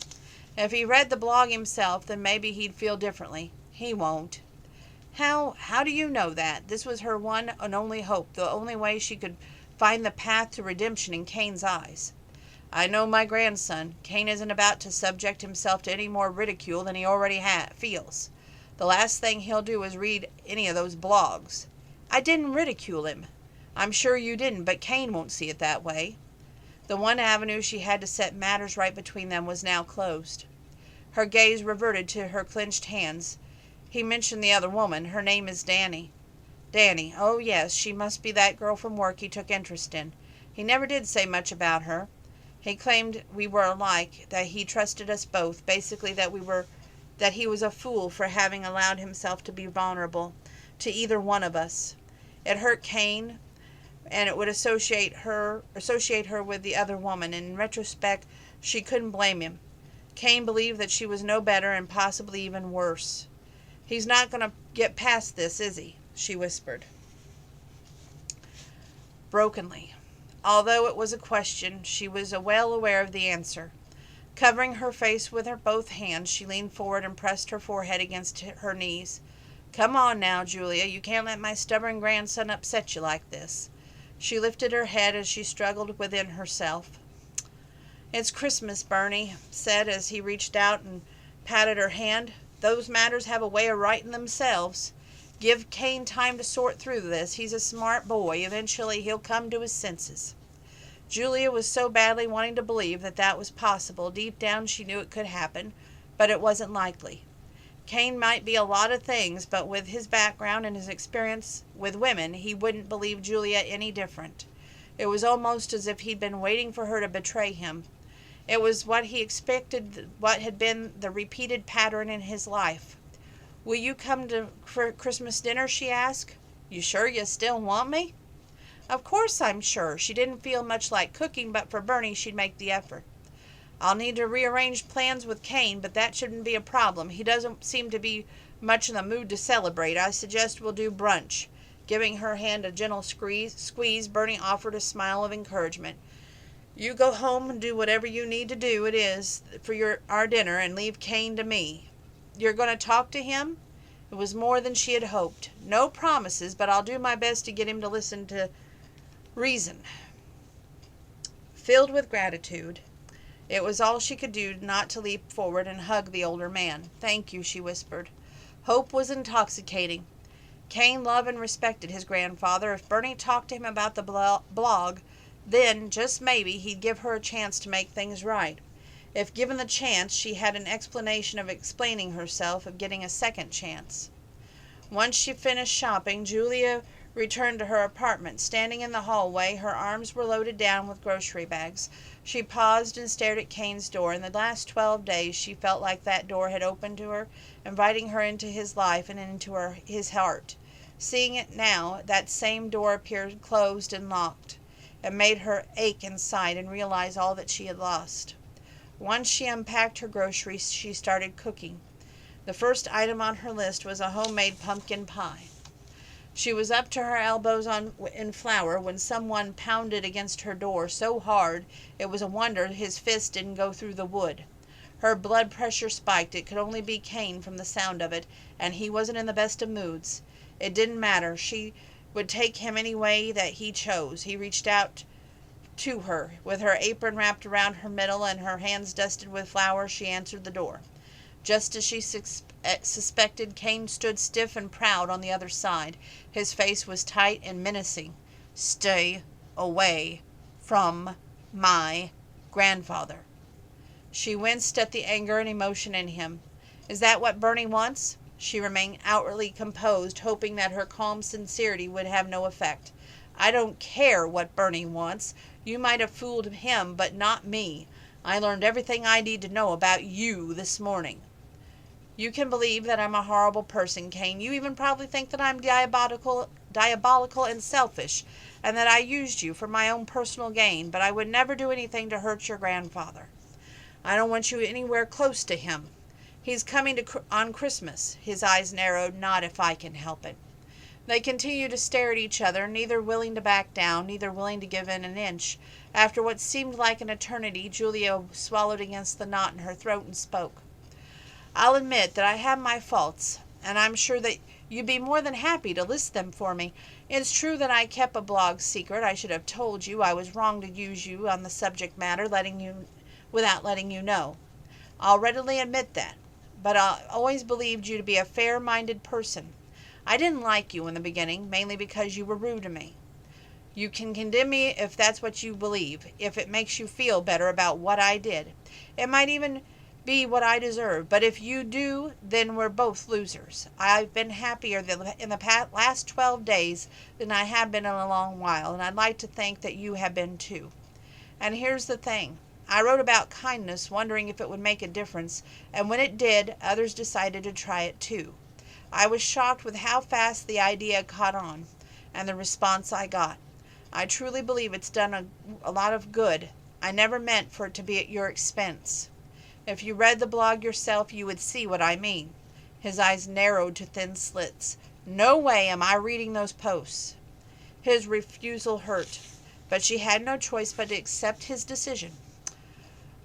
If he read the blog himself, then maybe he'd feel differently. He won't. How do you know that? This was her one and only hope, the only way she could find the path to redemption in Kane's eyes. "I know my grandson. Kane isn't about to subject himself to any more ridicule than he already feels. The last thing he'll do is read any of those blogs." "I didn't ridicule him." "I'm sure you didn't, but Kane won't see it that way." The one avenue she had to set matters right between them was now closed. Her gaze reverted to her clenched hands. "He mentioned the other woman. Her name is Danny." "Danny. Oh, yes, she must be that girl from work he took interest in. He never did say much about her. He claimed we were alike, that he trusted us both, basically that he was a fool for having allowed himself to be vulnerable to either one of us. It hurt Kane, and it would associate her with the other woman. In retrospect, she couldn't blame him. Kane believed that she was no better and possibly even worse. He's not going to get past this, is he?" she whispered brokenly. Although it was a question, she was well aware of the answer. Covering her face with her both hands, she leaned forward and pressed her forehead against her knees. Come on now, Julia, you can't let my stubborn grandson upset you like this. She lifted her head as she struggled within herself. It's Christmas, Bernie said as he reached out and patted her hand. Those matters have a way of righting themselves. Give Cain time to sort through this. He's a smart boy. Eventually he'll come to his senses. Julia was so badly wanting to believe that that was possible. Deep down she knew it could happen, but it wasn't likely. Cain might be a lot of things, but with his background and his experience with women, he wouldn't believe Julia any different. It was almost as if he'd been waiting for her to betray him. It was what he expected, what had been the repeated pattern in his life. Will you come to Christmas dinner, she asked. You sure you still want me? Of course I'm sure. She didn't feel much like cooking, but for Bernie she'd make the effort. I'll need to rearrange plans with Cain, but that shouldn't be a problem. He doesn't seem to be much in the mood to celebrate. I suggest we'll do brunch. Giving her hand a gentle squeeze, Bernie offered a smile of encouragement. You go home and do whatever you need to do it is for our dinner and leave Cain to me. You're going to talk to him? It was more than she had hoped. No promises, but I'll do my best to get him to listen to reason. Filled with gratitude, it was all she could do not to leap forward and hug the older man. Thank you, she whispered. Hope was intoxicating. Cain loved and respected his grandfather. If Bernie talked to him about the blog, then, just maybe, he'd give her a chance to make things right. If given the chance, she had an explanation of explaining herself, of getting a second chance. Once she finished shopping, Julia returned to her apartment. Standing in the hallway, her arms were loaded down with grocery bags. She paused and stared at Cain's door. In the last 12 days, she felt like that door had opened to her, inviting her into his life and into his heart. Seeing it now, that same door appeared closed and locked. It made her ache inside and realize all that she had lost. Once she unpacked her groceries, she started cooking. The first item on her list was a homemade pumpkin pie. She was up to her elbows in flour when someone pounded against her door so hard it was a wonder his fist didn't go through the wood. Her blood pressure spiked. It could only be Cain from the sound of it, and he wasn't in the best of moods. It didn't matter. She would take him any way that he chose. He reached out to her. With her apron wrapped around her middle and her hands dusted with flour, she answered the door. Just as she suspected, Cain stood stiff and proud on the other side. His face was tight and menacing. Stay away from my grandfather. She winced at the anger and emotion in him. Is that what Bernie wants? She remained outwardly composed, hoping that her calm sincerity would have no effect. I don't care what Bernie wants. You might have fooled him, but not me. I learned everything I need to know about you this morning. You can believe that I'm a horrible person, Cain. You even probably think that I'm diabolical and selfish, and that I used you for my own personal gain, but I would never do anything to hurt your grandfather. I don't want you anywhere close to him. He's coming on Christmas. His eyes narrowed. Not if I can help it. They continued to stare at each other, neither willing to back down, neither willing to give in an inch. After what seemed like an eternity, Julia swallowed against the knot in her throat and spoke. I'll admit that I have my faults, and I'm sure that you'd be more than happy to list them for me. It's true that I kept a blog secret. I should have told you. I was wrong to use you on the subject matter, without letting you know. I'll readily admit that, but I always believed you to be a fair-minded person. I didn't like you in the beginning, mainly because you were rude to me. You can condemn me if that's what you believe, if it makes you feel better about what I did. It might even be what I deserve, but if you do, then we're both losers. I've been happier in the last 12 days than I have been in a long while, and I'd like to think that you have been too. And here's the thing. I wrote about kindness, wondering if it would make a difference, and when it did, others decided to try it too. I was shocked with how fast the idea caught on, and the response I got. I truly believe it's done a lot of good. I never meant for it to be at your expense. If you read the blog yourself, you would see what I mean. His eyes narrowed to thin slits. No way am I reading those posts. His refusal hurt, but she had no choice but to accept his decision.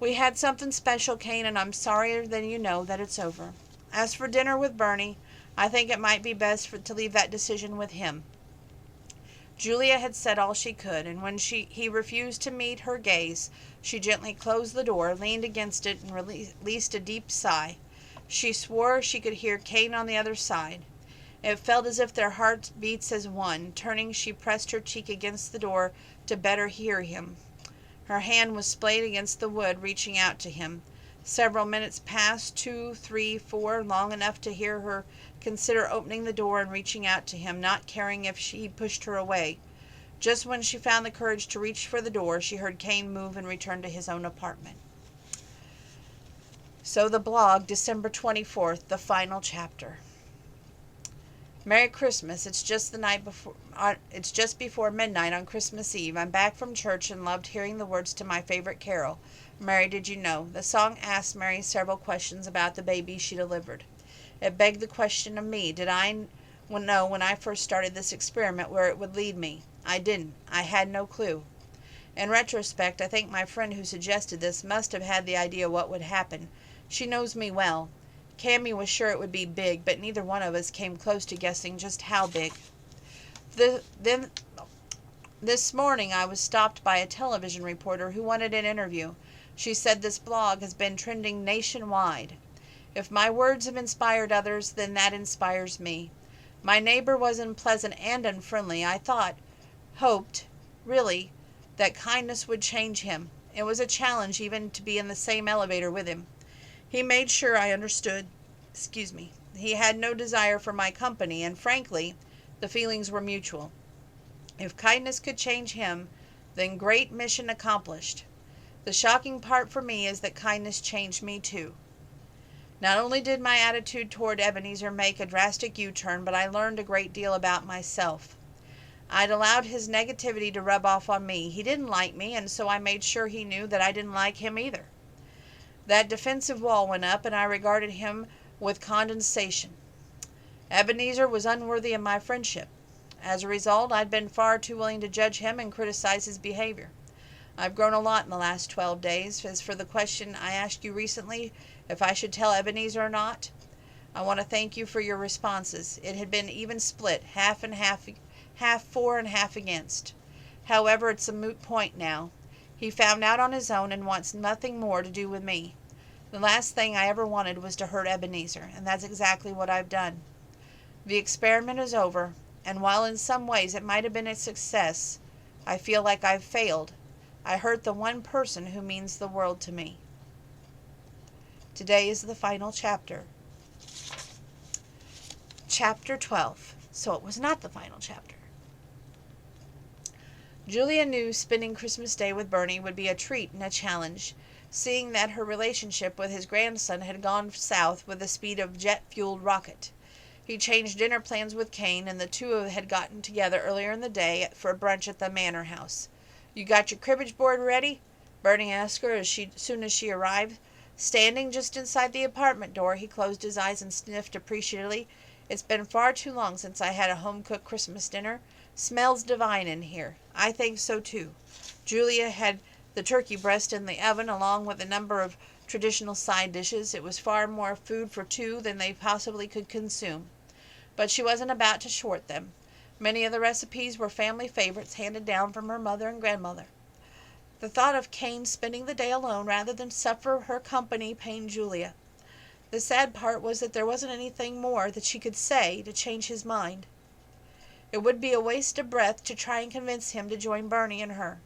We had something special, Cain, and I'm sorrier than you know that it's over. As for dinner with Bernie, I think it might be best to leave that decision with him." Julia had said all she could, and when he refused to meet her gaze, she gently closed the door, leaned against it, and released a deep sigh. She swore she could hear Kane on the other side. It felt as if their hearts beat as one. Turning, she pressed her cheek against the door to better hear him. Her hand was splayed against the wood, reaching out to him. Several minutes passed, 2, 3, 4, long enough to hear her consider opening the door and reaching out to him, not caring if he pushed her away. Just when she found the courage to reach for the door, she heard Kane move and return to his own apartment. So the blog, December 24th, the final chapter. Merry Christmas. It's just before midnight on Christmas Eve. I'm back from church and loved hearing the words to my favorite carol, Mary, Did You Know? The song asked Mary several questions about the baby she delivered. It begged the question of me, did I know when I first started this experiment where it would lead me? I didn't. I had no clue. In retrospect, I think my friend who suggested this must have had the idea what would happen. She knows me well. Cammy was sure it would be big, but neither one of us came close to guessing just how big. This morning I was stopped by a television reporter who wanted an interview. She said this blog has been trending nationwide. If my words have inspired others, then that inspires me. My neighbor was unpleasant and unfriendly. I hoped, really, that kindness would change him. It was a challenge even to be in the same elevator with him. He made sure I understood. He had no desire for my company, and frankly, the feelings were mutual. If kindness could change him, then great mission accomplished. The shocking part for me is that kindness changed me too. Not only did my attitude toward Ebenezer make a drastic U-turn, but I learned a great deal about myself. I'd allowed his negativity to rub off on me. He didn't like me, and so I made sure he knew that I didn't like him either. That defensive wall went up, and I regarded him with condescension. Ebenezer was unworthy of my friendship. As a result, I'd been far too willing to judge him and criticize his behavior. I've grown a lot in the last 12 days. As for the question I asked you recently, if I should tell Ebenezer or not, I want to thank you for your responses. It had been even split, half and half for and half against. However, it's a moot point now. He found out on his own and wants nothing more to do with me. The last thing I ever wanted was to hurt Ebenezer, and that's exactly what I've done. The experiment is over, and while in some ways it might have been a success, I feel like I've failed. I hurt the one person who means the world to me. Today is the final chapter. Chapter 12. So it was not the final chapter. Julia knew spending Christmas Day with Bernie would be a treat and a challenge, seeing that her relationship with his grandson had gone south with the speed of a jet-fueled rocket. He changed dinner plans with Kane, and the two had gotten together earlier in the day for a brunch at the manor house. "You got your cribbage board ready?" Bernie asked her as soon as she arrived. Standing just inside the apartment door, he closed his eyes and sniffed appreciatively. "It's been far too long since I had a home-cooked Christmas dinner. Smells divine in here." "I think so, too." Julia had the turkey breast in the oven, along with a number of traditional side dishes. It was far more food for two than they possibly could consume. But she wasn't about to short them. Many of the recipes were family favorites handed down from her mother and grandmother. The thought of Kane spending the day alone rather than suffer her company pained Julia. The sad part was that there wasn't anything more that she could say to change his mind. It would be a waste of breath to try and convince him to join Bernie and her.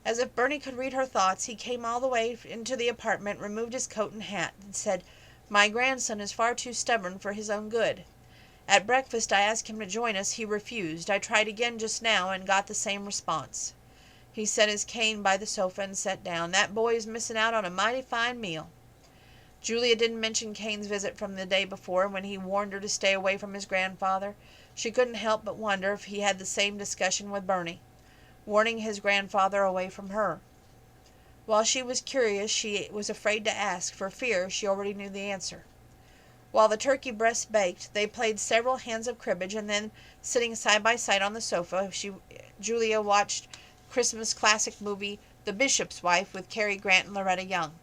As if Bernie could read her thoughts, he came all the way into the apartment, removed his coat and hat, and said, "My grandson is far too stubborn for his own good. At breakfast I asked him to join us. He refused. I tried again just now and got the same response." He set his cane by the sofa and sat down. "That boy is missing out on a mighty fine meal." Julia didn't mention Kane's visit from the day before when he warned her to stay away from his grandfather. She couldn't help but wonder if he had the same discussion with Bernie, warning his grandfather away from her. While she was curious, she was afraid to ask, for fear she already knew the answer. While the turkey breast baked, they played several hands of cribbage, and then, sitting side by side on the sofa, Julia watched Christmas classic movie The Bishop's Wife with Cary Grant and Loretta Young.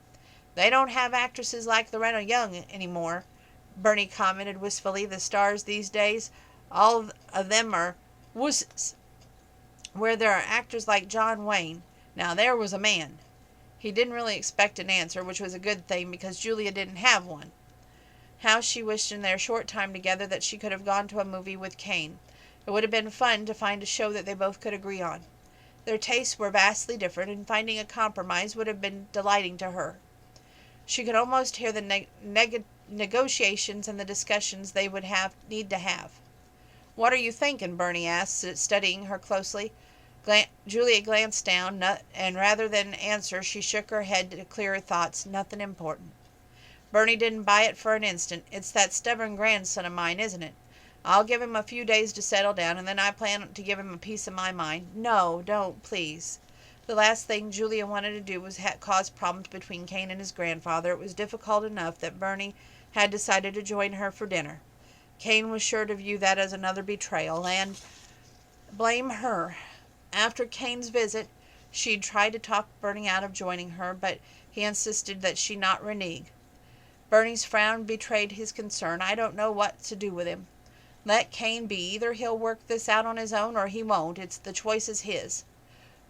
"They don't have actresses like Loretta Young anymore," Bernie commented wistfully. The stars these days, all of them are wusses. Where there are actors like John Wayne. Now there was a man. He didn't really expect an answer, which was a good thing because Julia didn't have one. How she wished in their short time together that she could have gone to a movie with Kane. It would have been fun to find a show that they both could agree on. Their tastes were vastly different, and finding a compromise would have been delighting to her. She could almost hear the negotiations and the discussions they would need to have. "What are you thinking?" Bernie asked, studying her closely. Julia glanced down, and rather than answer, she shook her head to clear her thoughts. "Nothing important." Bernie didn't buy it for an instant. "It's that stubborn grandson of mine, isn't it? I'll give him a few days to settle down, and then I plan to give him a piece of my mind." "No, don't, please." The last thing Julia wanted to do was cause problems between Kane and his grandfather. It was difficult enough that Bernie had decided to join her for dinner. Kane was sure to view that as another betrayal, and blame her. After Kane's visit, she'd tried to talk Bernie out of joining her, but he insisted that she not renege. Bernie's frown betrayed his concern. "I don't know what to do with him." "Let Kane be. Either he'll work this out on his own or he won't. The choice is his."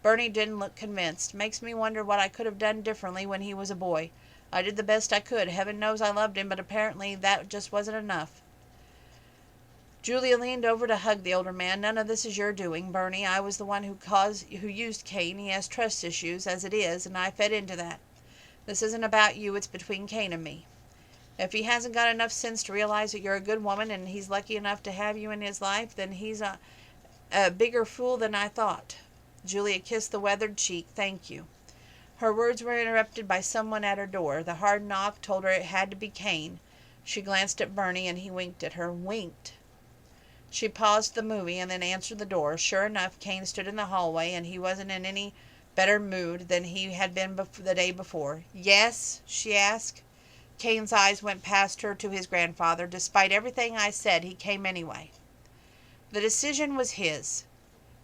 Bernie didn't look convinced. "Makes me wonder what I could have done differently when he was a boy. I did the best I could. Heaven knows I loved him, but apparently that just wasn't enough." Julia leaned over to hug the older man. "None of this is your doing, Bernie. I was the one who used Kane. He has trust issues as it is, and I fed into that. This isn't about you. It's between Kane and me. If he hasn't got enough sense to realize that you're a good woman and he's lucky enough to have you in his life, then he's a bigger fool than I thought." Julia kissed the weathered cheek. "Thank you." Her words were interrupted by someone at her door. The hard knock told her it had to be Kane. She glanced at Bernie, and he winked at her. Winked. She paused the movie and then answered the door. Sure enough, Kane stood in the hallway, and he wasn't in any better mood than he had been the day before. "Yes?" she asked. Kane's eyes went past her to his grandfather. "Despite everything I said, he came anyway." The decision was his.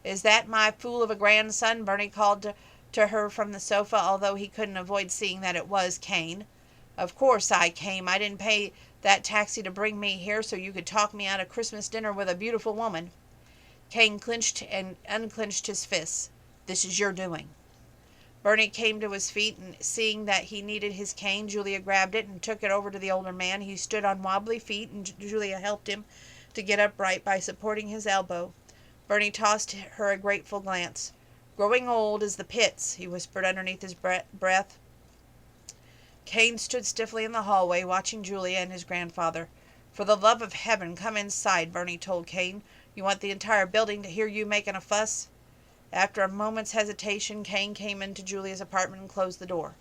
"Is that my fool of a grandson?" Bernie called to her from the sofa, although he couldn't avoid seeing that it was Kane. "Of course I came. I didn't pay that taxi to bring me here so you could talk me out of Christmas dinner with a beautiful woman." Kane clenched and unclenched his fists. "This is your doing." Bernie came to his feet, and seeing that he needed his cane, Julia grabbed it and took it over to the older man. He stood on wobbly feet, and Julia helped him to get upright by supporting his elbow. Bernie tossed her a grateful glance. "Growing old is the pits," he whispered underneath his breath. Kane stood stiffly in the hallway, watching Julia and his grandfather. "For the love of heaven, come inside," Bernie told Kane. "You want the entire building to hear you making a fuss?" After a moment's hesitation, Kane came into Julia's apartment and closed the door.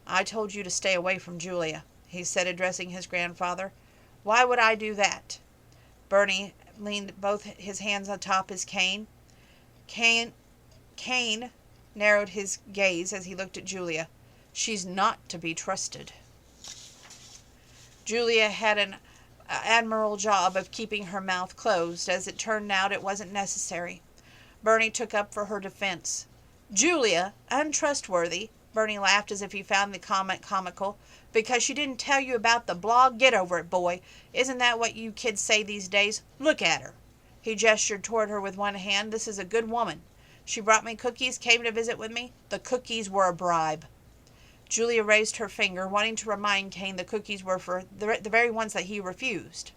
"I told you to stay away from Julia," he said, addressing his grandfather. "Why would I do that?" Bernie leaned both his hands atop his cane. Kane narrowed his gaze as he looked at Julia. "She's not to be trusted." Julia had an admirable job of keeping her mouth closed. As it turned out, it wasn't necessary. Bernie took up for her defense. "Julia, untrustworthy!" Bernie laughed as if he found the comment comical. "Because she didn't tell you about the blog? Get over it, boy. Isn't that what you kids say these days? Look at her." He gestured toward her with one hand. "This is a good woman. She brought me cookies, came to visit with me. The cookies were a bribe." Julia raised her finger, wanting to remind Kane the cookies were for the very ones that he refused.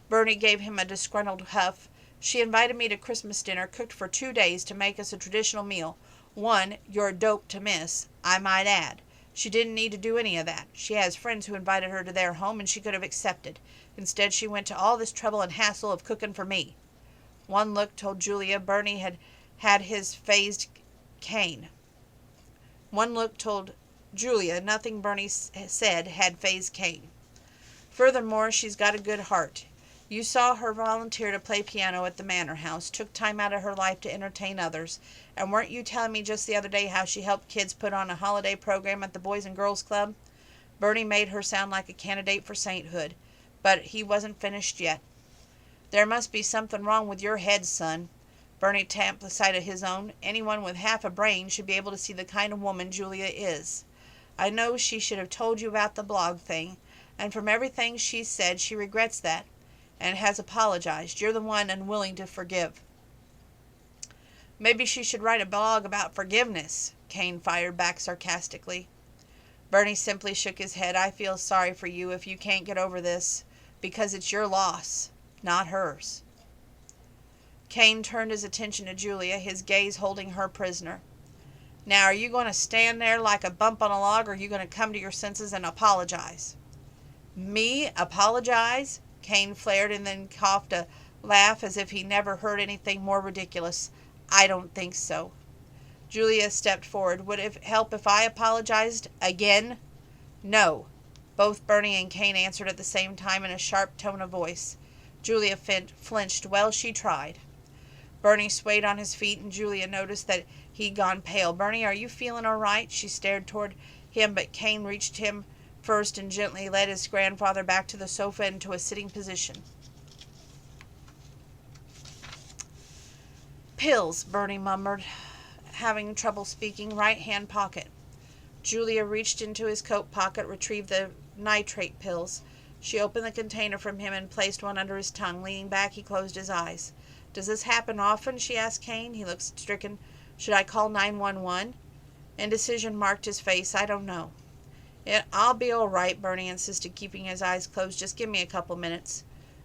Bernie gave him a disgruntled huff. "She invited me to Christmas dinner, cooked for 2 days to make us a traditional meal. One you're a dope to miss, I might add. She didn't need to do any of that. She has friends who invited her to their home, and she could have accepted. Instead, she went to all this trouble and hassle of cooking for me." One look told Julia Bernie had his phased Kane. One look told Julia nothing Bernie said had phased Kane. "Furthermore, she's got a good heart. You saw her volunteer to play piano at the Manor House, took time out of her life to entertain others, and weren't you telling me just the other day how she helped kids put on a holiday program at the Boys and Girls Club?" Bernie made her sound like a candidate for sainthood, but he wasn't finished yet. "There must be something wrong with your head, son." Bernie tapped the side of his own. "Anyone with half a brain should be able to see the kind of woman Julia is. I know she should have told you about the blog thing, And from everything she's said, she regrets that and has apologized. You're the one unwilling to forgive. Maybe she should write a blog about forgiveness, Kane fired back sarcastically. Bernie simply shook his head. I feel sorry for you if you can't get over this, because it's your loss, not hers. Kane turned his attention to Julia, his gaze holding her prisoner. Now, are you going to stand there like a bump on a log, or are you going to come to your senses and apologize? Me? Apologize? Kane flared and then coughed a laugh as if he never heard anything more ridiculous. I don't think so. Julia stepped forward. Would it help if I apologized again? No. Both Bernie and Kane answered at the same time in a sharp tone of voice. Julia flinched. Well, she tried. Bernie swayed on his feet, and Julia noticed that he'd gone pale. Bernie, are you feeling all right? She stared toward him, but Kane reached him first and gently led his grandfather back to the sofa into a sitting position. Pills, Bernie murmured, having trouble speaking. Right hand pocket. Julia reached into his coat pocket, retrieved the nitrate pills. She opened the container from him and placed one under his tongue. Leaning back, he closed his eyes. Does this happen often? She asked Kane. He looked stricken. Should I call 911? Indecision marked his face. I don't know. I'll be all right, Bernie insisted, keeping his eyes closed. Just give me a couple minutes.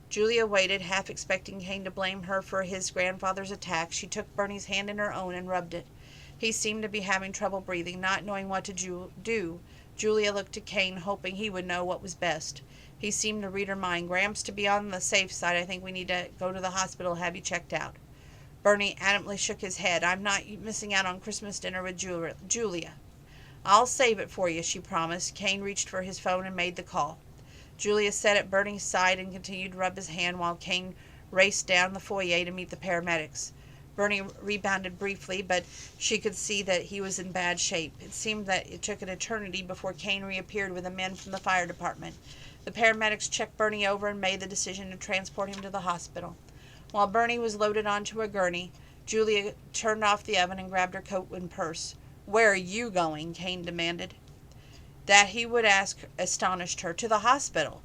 Julia waited, half expecting Kane to blame her for his grandfather's attack. She took Bernie's hand in her own and rubbed it. He seemed to be having trouble breathing, not knowing what to do. Julia looked to Kane, hoping he would know what was best. He seemed to read her mind. Gramps, to be on the safe side, I think we need to go to the hospital, have you checked out. Bernie adamantly shook his head. I'm not missing out on Christmas dinner with Julia. I'll save it for you, she promised. Kane reached for his phone and made the call. Julia sat at Bernie's side and continued to rub his hand while Kane raced down the foyer to meet the paramedics. Bernie rebounded briefly, but she could see that he was in bad shape. It seemed that it took an eternity before Kane reappeared with the men from the fire department. The paramedics checked Bernie over and made the decision to transport him to the hospital. While Bernie was loaded onto a gurney, Julia turned off the oven and grabbed her coat and purse. Where are you going? Kane demanded. That he would ask astonished her. To the hospital.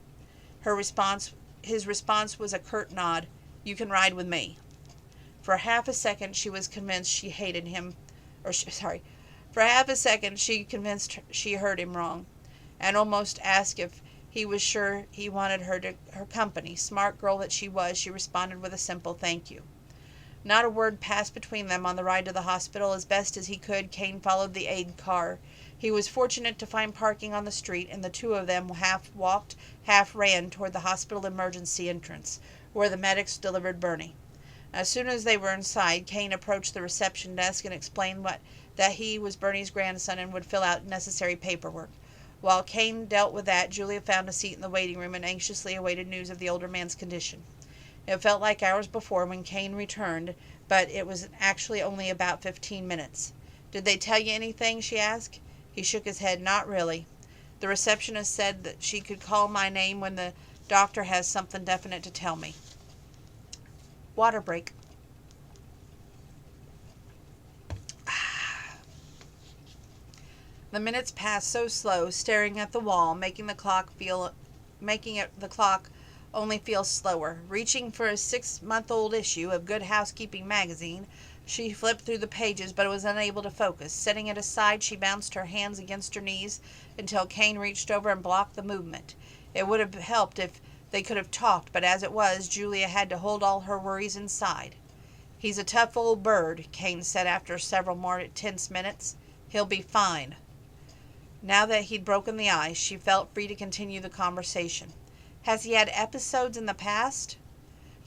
His response was a curt nod. You can ride with me. For half a second she was convinced she hated him. For half a second she convinced she heard him wrong, and almost asked if he was sure he wanted her company. Smart girl that she was, she responded with a simple thank you. Not a word passed between them on the ride to the hospital. As best as he could, Kane followed the aid car. He was fortunate to find parking on the street, and the two of them half walked, half ran toward the hospital emergency entrance, where the medics delivered Bernie. As soon as they were inside, Kane approached the reception desk and explained that he was Bernie's grandson and would fill out necessary paperwork. While Kane dealt with that, Julia found a seat in the waiting room and anxiously awaited news of the older man's condition. It felt like hours before when Kane returned, but it was actually only about 15 minutes. Did they tell you anything? She asked. He shook his head. Not really. The receptionist said that she could call my name when the doctor has something definite to tell me. Water break. The minutes passed so slow, staring at the wall, making the clock only feel slower. Reaching for a 6-month-old issue of Good Housekeeping magazine, she flipped through the pages but was unable to focus. Setting it aside, she bounced her hands against her knees until Kane reached over and blocked the movement. It would have helped if they could have talked, but as it was, Julia had to hold all her worries inside. He's a tough old bird, Kane said after several more tense minutes. He'll be fine. Now that he'd broken the ice, she felt free to continue the conversation. Has he had episodes in the past?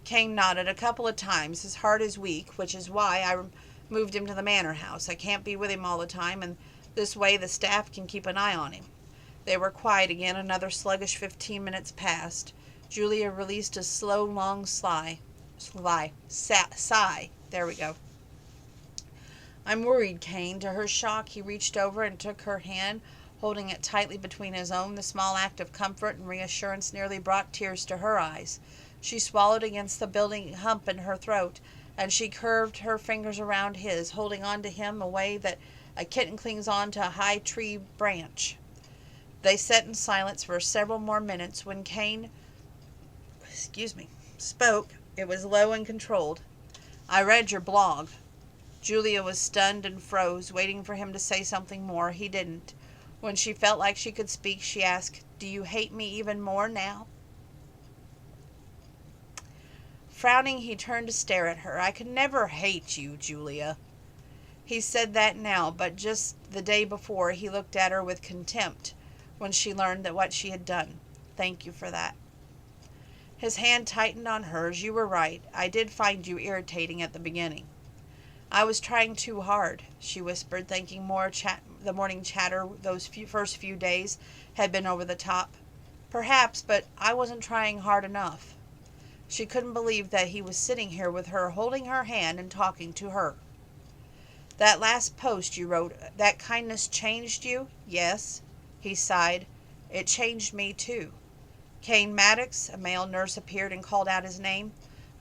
Kane nodded. A couple of times. His heart is weak, which is why I moved him to the manor house. I can't be with him all the time, and this way the staff can keep an eye on him. They were quiet again. Another sluggish 15 minutes passed. Julia released a slow, long sigh. There we go. I'm worried, Kane. To her shock, he reached over and took her hand, holding it tightly between his own. The small act of comfort and reassurance nearly brought tears to her eyes. She swallowed against the building hump in her throat, and she curved her fingers around his, holding on to him a way that a kitten clings on to a high tree branch. They sat in silence for several more minutes. When Kane spoke, it was low and controlled. "I read your blog." Julia was stunned and froze, waiting for him to say something more. He didn't. When she felt like she could speak, she asked, "Do you hate me even more now?" Frowning, he turned to stare at her. "I could never hate you, Julia." He said that now, but just the day before he looked at her with contempt when she learned that what she had done. "Thank you for that." His hand tightened on hers. "You were right. I did find you irritating at the beginning." "I was trying too hard," she whispered, thinking the morning chatter those first few days had been over the top. "Perhaps, but I wasn't trying hard enough." She couldn't believe that he was sitting here with her, holding her hand and talking to her. "That last post you wrote, that kindness changed you?" "Yes." He sighed. "It changed me, too." "Kane Maddox." A male nurse appeared and called out his name.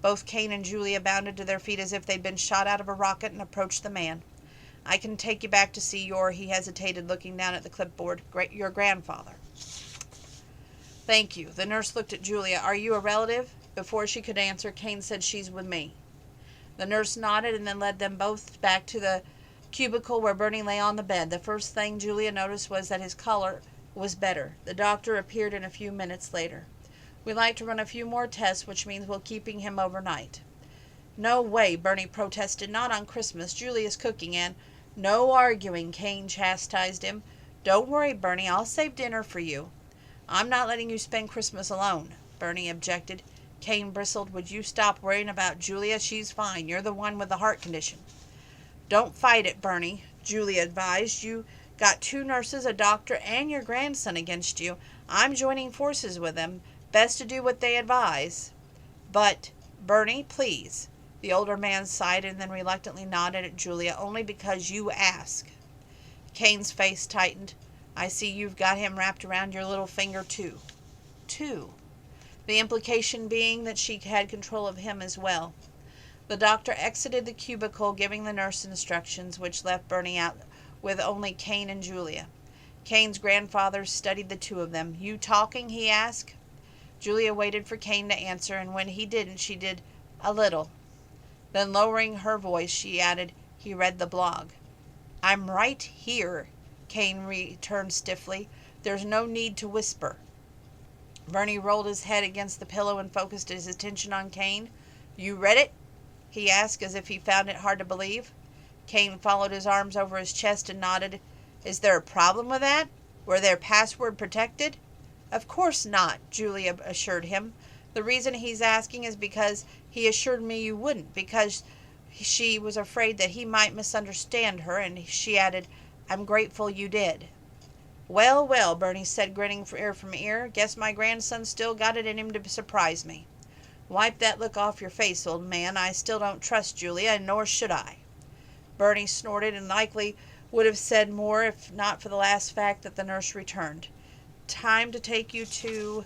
Both Kane and Julia bounded to their feet as if they'd been shot out of a rocket and approached the man. "I can take you back to see he hesitated, looking down at the clipboard, "your grandfather." "Thank you." The nurse looked at Julia. "Are you a relative?" Before she could answer, Kane said, "She's with me." The nurse nodded and then led them both back to the cubicle where Bernie lay on the bed. The first thing Julia noticed was that his color was better. The doctor appeared in a few minutes later. "We'd like to run a few more tests, which means we're keeping him overnight." "No way," Bernie protested. "Not on Christmas. Julia's cooking and—" "No arguing," Kane chastised him. "Don't worry, Bernie. I'll save dinner for you." "I'm not letting you spend Christmas alone," Bernie objected. Kane bristled. "Would you stop worrying about Julia? She's fine. You're the one with the heart condition." "Don't fight it, Bernie," Julia advised. "You got 2 nurses, a doctor, and your grandson against you. I'm joining forces with them. Best to do what they advise." "But, Bernie, please." The older man sighed and then reluctantly nodded at Julia. "Only because you ask." Kane's face tightened. "I see you've got him wrapped around your little finger, too." "Too." The implication being that she had control of him as well. The doctor exited the cubicle, giving the nurse instructions, which left Bernie out with only Kane and Julia. Kane's grandfather studied the two of them. "You talking?" he asked. Julia waited for Kane to answer, and when he didn't, she did a little. Then, lowering her voice, she added, "He read the blog." "I'm right here," Kane returned stiffly. "There's no need to whisper." Bernie rolled his head against the pillow and focused his attention on Kane. "You read it?" he asked, as if he found it hard to believe. Kane followed his arms over his chest and nodded. "Is there a problem with that? Were they password protected?" "Of course not," Julia assured him. "The reason he's asking is because he assured me you wouldn't, because she was afraid that he might misunderstand her, and she added, 'I'm grateful you did.'" "Well, well," Bernie said, grinning ear from ear. "Guess my grandson still got it in him to surprise me." "Wipe that look off your face, old man. I still don't trust Julia, and nor should I." Bernie snorted and likely would have said more if not for the last fact that the nurse returned. "Time to take you to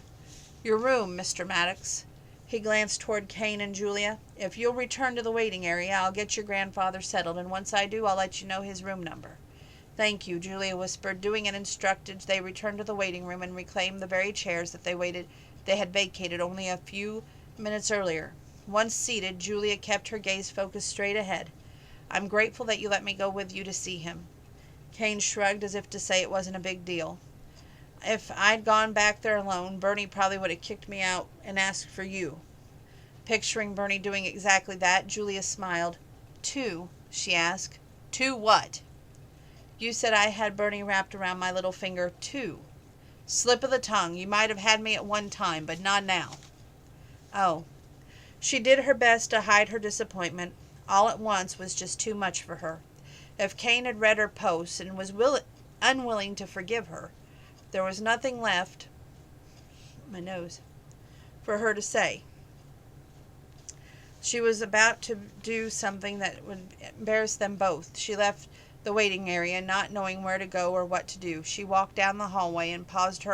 your room, Mr. Maddox." He glanced toward Kane and Julia. "If you'll return to the waiting area, I'll get your grandfather settled, and once I do, I'll let you know his room number." "Thank you," Julia whispered. Doing as instructed, they returned to the waiting room and reclaimed the very chairs that they had vacated only a few minutes earlier. Once seated, Julia kept her gaze focused straight ahead. "I'm grateful that you let me go with you to see him." Kane shrugged as if to say it wasn't a big deal. "If I'd gone back there alone, Bernie probably would have kicked me out and asked for you." Picturing Bernie doing exactly that, Julia smiled. "To?" she asked. "To what?" "You said I had Bernie wrapped around my little finger, too." "Slip of the tongue. You might have had me at one time, but not now." "Oh." She did her best to hide her disappointment. All at once was just too much for her. If Kane had read her post and was unwilling to forgive her, there was nothing left for her to say. She was about to do something that would embarrass them both. She left the waiting area, not knowing where to go or what to do. She walked down the hallway and paused,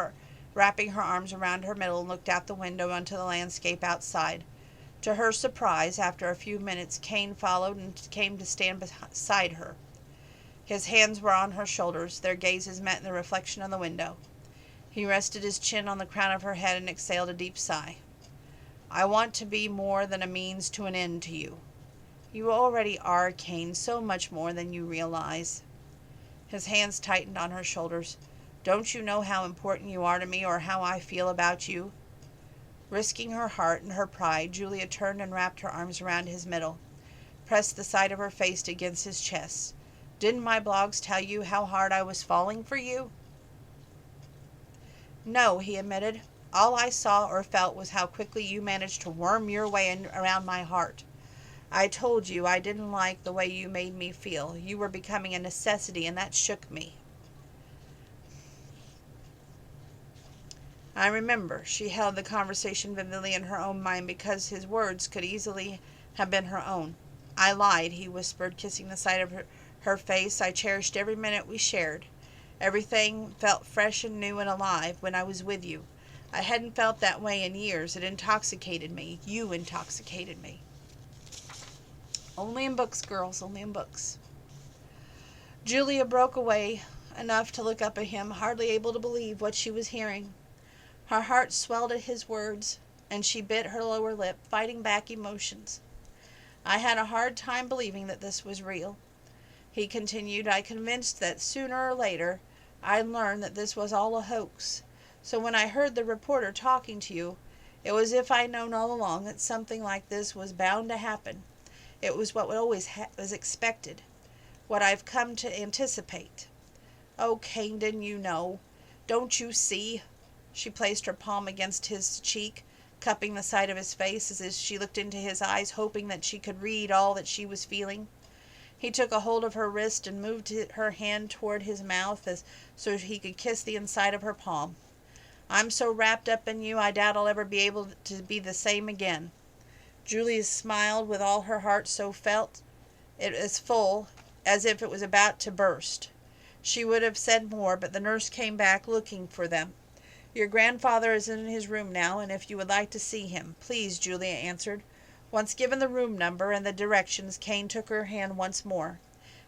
wrapping her arms around her middle, and looked out the window onto the landscape outside. To her surprise, after a few minutes, Kane followed and came to stand beside her. His hands were on her shoulders. Their gazes met in the reflection of the window. He rested his chin on the crown of her head and exhaled a deep sigh. I want to be more than a means to an end to you. You already are, Kane, so much more than you realize. His hands tightened on her shoulders. Don't you know how important you are to me, or how I feel about you? Risking her heart and her pride, Julia turned and wrapped her arms around his middle, pressed the side of her face against his chest. Didn't my blogs tell you how hard I was falling for you? No, he admitted. All I saw or felt was how quickly you managed to worm your way around my heart. I told you I didn't like the way you made me feel. You were becoming a necessity, and that shook me. I remember. She held the conversation vividly in her own mind because his words could easily have been her own. I lied, he whispered, kissing the side of her face. I cherished every minute we shared. Everything felt fresh and new and alive when I was with you. I hadn't felt that way in years. It intoxicated me. You intoxicated me. Only in books, girls, only in books. Julia broke away enough to look up at him, hardly able to believe what she was hearing. Her heart swelled at his words, and she bit her lower lip, fighting back emotions. I had a hard time believing that this was real. He continued, I convinced that sooner or later I'd learn that this was all a hoax. So when I heard the reporter talking to you, it was as if I'd known all along that something like this was bound to happen. It was what was expected, what I've come to anticipate. Oh, Kane, didn't you know? Don't you see? She placed her palm against his cheek, cupping the side of his face as she looked into his eyes, hoping that she could read all that she was feeling. He took a hold of her wrist and moved her hand toward his mouth so he could kiss the inside of her palm. I'm so wrapped up in you, I doubt I'll ever be able to be the same again. Julia smiled with all her heart, so felt it as full as if it was about to burst. She would have said more, but the nurse came back looking for them. Your grandfather is in his room now, and if you would like to see him, please, Julia answered. Once given the room number and the directions, Kane took her hand once more.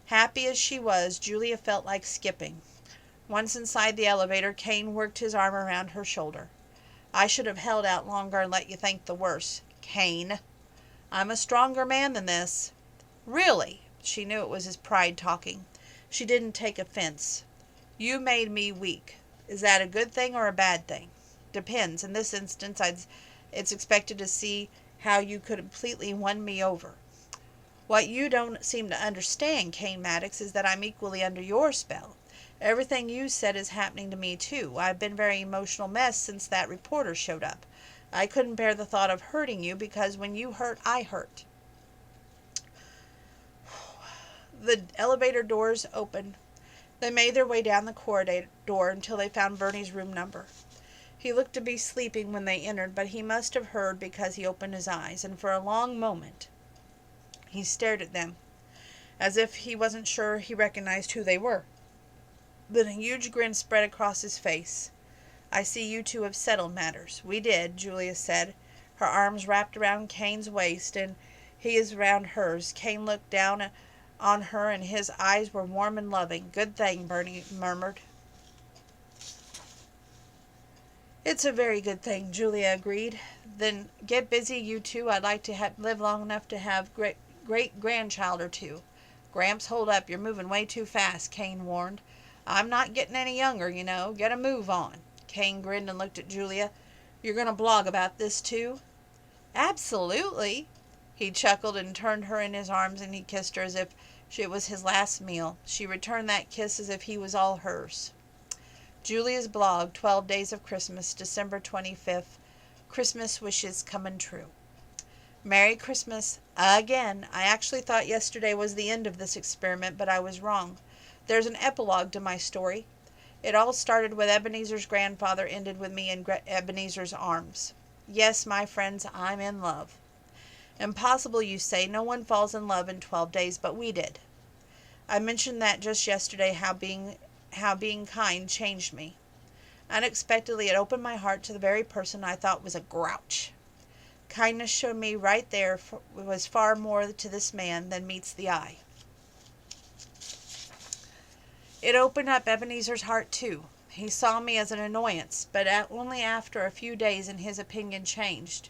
Happy as she was, Julia felt like skipping. Once inside the elevator, Kane worked his arm around her shoulder. I should have held out longer and let you think the worst. Kane, I'm a stronger man than this. Really? She knew it was his pride talking. She didn't take offense. You made me weak. Is that a good thing or a bad thing? Depends. In this instance, it's expected to see how you could completely won me over. What you don't seem to understand, Kane Maddox, is that I'm equally under your spell. Everything you said is happening to me, too. I've been a very emotional mess since that reporter showed up. I couldn't bear the thought of hurting you because when you hurt, I hurt. The elevator doors opened. They made their way down the corridor until they found Bernie's room number. He looked to be sleeping when they entered, but he must have heard because he opened his eyes, and for a long moment he stared at them, as if he wasn't sure he recognized who they were. Then a huge grin spread across his face. I see you two have settled matters. We did, Julia said, her arms wrapped around Kane's waist, and his around hers. Kane looked down on her, and his eyes were warm and loving. Good thing, Bernie murmured. It's a very good thing, Julia agreed. Then get busy, you two. I'd like to live long enough to have great-grandchild or two. Gramps, hold up. You're moving way too fast, Kane warned. I'm not getting any younger, you know. Get a move on. Kane grinned and looked at Julia. You're going to blog about this, too? Absolutely. He chuckled and turned her in his arms, and he kissed her as if it was his last meal. She returned that kiss as if he was all hers. Julia's blog, 12 Days of Christmas, December 25th. Christmas wishes coming true. Merry Christmas again. I actually thought yesterday was the end of this experiment, but I was wrong. There's an epilogue to my story. It all started with Ebenezer's grandfather, ended with me in Ebenezer's arms. Yes, my friends, I'm in love. Impossible, you say. No one falls in love in 12 days, but we did. I mentioned that just yesterday, how being kind changed me. Unexpectedly, it opened my heart to the very person I thought was a grouch. Kindness showed me right there was far more to this man than meets the eye. It opened up Ebenezer's heart, too. He saw me as an annoyance, but only after a few days and his opinion changed.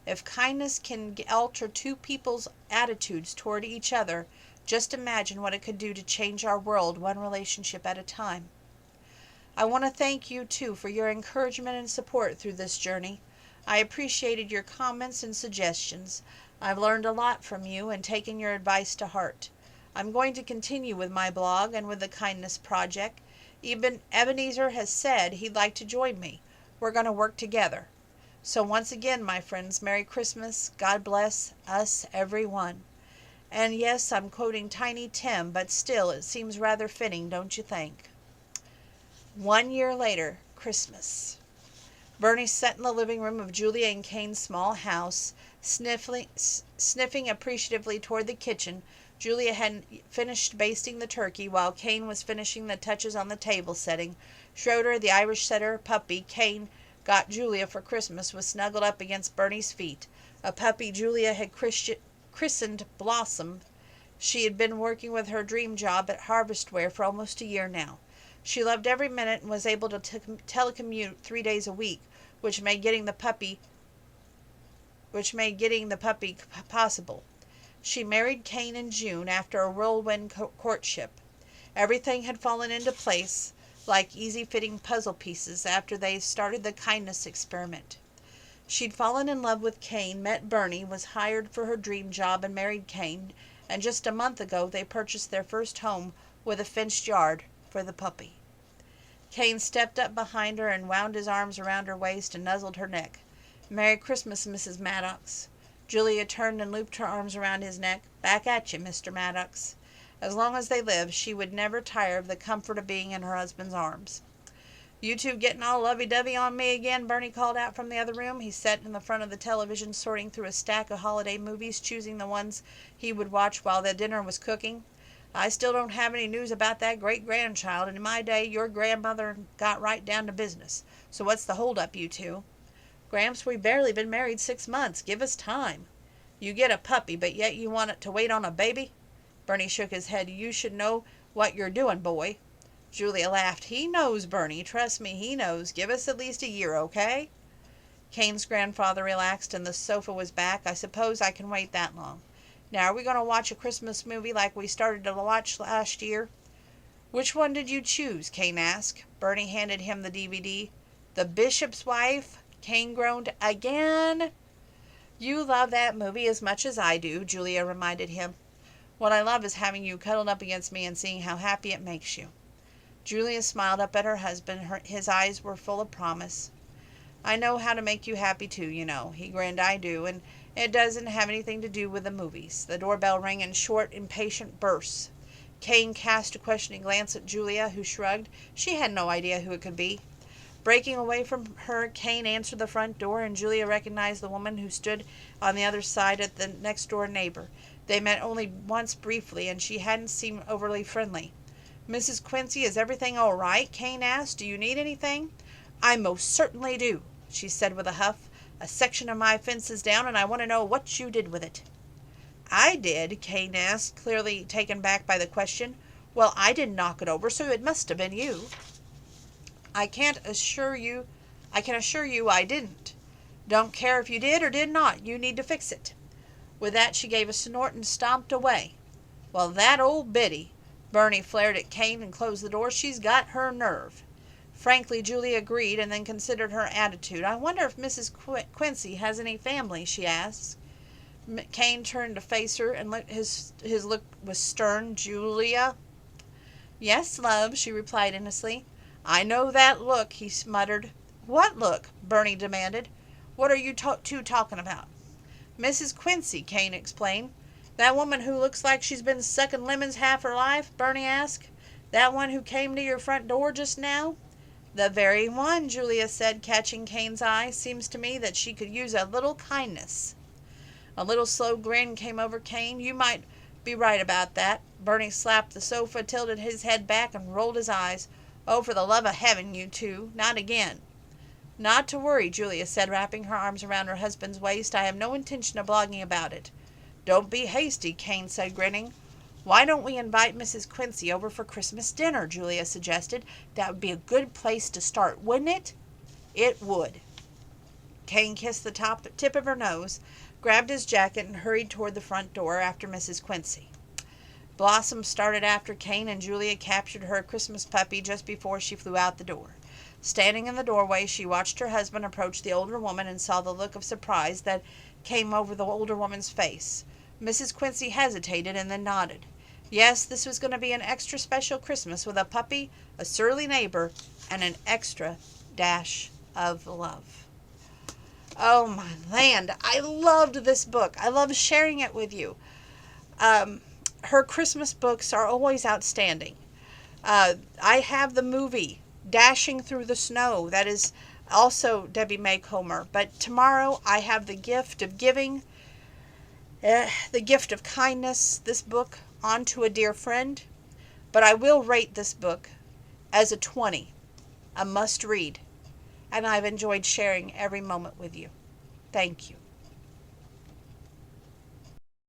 If kindness can alter two people's attitudes toward each other, just imagine what it could do to change our world one relationship at a time. I want to thank you, too, for your encouragement and support through this journey. I appreciated your comments and suggestions. I've learned a lot from you and taken your advice to heart. I'm going to continue with my blog and with the Kindness Project. Even Ebenezer has said he'd like to join me. We're going to work together. So once again, my friends, Merry Christmas. God bless us, everyone. And yes, I'm quoting Tiny Tim, but still, it seems rather fitting, don't you think? 1 year later, Christmas. Bernie sat in the living room of Julia and Kane's small house, sniffing appreciatively toward the kitchen. Julia had finished basting the turkey, while Kane was finishing the touches on the table setting. Schroeder, the Irish setter puppy Kane got Julia for Christmas, was snuggled up against Bernie's feet. A puppy Julia had christened Blossom. She had been working with her dream job at Harvestware for almost a year now. She loved every minute and was able to telecommute 3 days a week, which made getting the puppy possible. She married Kane in June after a whirlwind courtship. Everything had fallen into place like easy-fitting puzzle pieces after they started the kindness experiment. She'd fallen in love with Kane, met Bernie, was hired for her dream job, and married Kane, and just a month ago they purchased their first home with a fenced yard for the puppy. Kane stepped up behind her and wound his arms around her waist and nuzzled her neck. "Merry Christmas, Mrs. Maddox." Julia turned and looped her arms around his neck. "Back at you, Mr. Maddox." As long as they lived, she would never tire of the comfort of being in her husband's arms. "You two getting all lovey-dovey on me again?" Bernie called out from the other room. He sat in the front of the television, sorting through a stack of holiday movies, choosing the ones he would watch while the dinner was cooking. "I still don't have any news about that great-grandchild, and in my day your grandmother got right down to business. So what's the hold-up, you two?" "Gramps, we've barely been married 6 months. Give us time." "You get a puppy, but yet you want it to wait on a baby?" Bernie shook his head. "You should know what you're doing, boy." Julia laughed. "He knows, Bernie. Trust me, he knows. Give us at least a year, okay?" Kane's grandfather relaxed and the sofa was back. "I suppose I can wait that long. Now, are we going to watch a Christmas movie like we started to watch last year?" "Which one did you choose?" Kane asked. Bernie handed him the DVD. "The Bishop's Wife?" Kane groaned. "Again?" "You love that movie as much as I do," Julia reminded him. "What I love is having you cuddled up against me and seeing how happy it makes you." Julia smiled up at her husband. His eyes were full of promise. "I know how to make you happy too, you know." He grinned. "I do, and it doesn't have anything to do with the movies." The doorbell rang in short, impatient bursts. Kane cast a questioning glance at Julia, who shrugged. She had no idea who it could be. Breaking away from her, Kane answered the front door, and Julia recognized the woman who stood on the other side as the next-door neighbor. They met only once briefly, and she hadn't seemed overly friendly. "Mrs. Quincy, is everything all right?" Kane asked. "Do you need anything?" "I most certainly do," she said with a huff. "A section of my fence is down, and I want to know what you did with it." "I did?" Kane asked, clearly taken back by the question. "Well, I didn't knock it over, so it must have been you." I can assure you I didn't." "Don't care if you did or did not. You need to fix it." With that she gave a snort and stomped away. "Well, that old biddy," Bernie flared at Kane and closed the door. "She's got her nerve." Frankly, Julia agreed and then considered her attitude. "I wonder if Mrs. Quincy has any family," she asked. Kane turned to face her, and his look was stern. "Julia?" "Yes, love," she replied innocently. "I know that look," he muttered. "What look?" Bernie demanded. "What are you two talking about?" "Mrs. Quincy," Kane explained. "That woman who looks like she's been sucking lemons half her life?" Bernie asked. "That one who came to your front door just now?" "The very one," Julia said, catching Kane's eye. "Seems to me that she could use a little kindness." A little slow grin came over Kane. "You might be right about that." Bernie slapped the sofa, tilted his head back, and rolled his eyes. "Oh, for the love of heaven, you two, not again." "Not to worry," Julia said, wrapping her arms around her husband's waist. "I have no intention of blogging about it." "Don't be hasty," Kane said, grinning. Why don't we invite Mrs. Quincy over for Christmas dinner? Julia suggested. That would be a good place to start, wouldn't it? It would. Kane kissed the tip of her nose, grabbed his jacket, and hurried toward the front door after Mrs. Quincy. Blossom started after Kane, and Julia captured her Christmas puppy just before she flew out the door. Standing in the doorway, she watched her husband approach the older woman and saw the look of surprise that came over the older woman's face. Mrs. Quincy hesitated and then nodded. Yes, this was going to be an extra special Christmas with a puppy, a surly neighbor, and an extra dash of love. Oh, my land. I loved this book. I love sharing it with you. Her Christmas books are always outstanding. I have the movie, Dashing Through the Snow. That is also Debbie Macomber. But tomorrow I have The Gift of Giving, The Gift of Kindness, this book, On to a Dear Friend. But I will rate this book as a 20, a must read. And I've enjoyed sharing every moment with you. Thank you.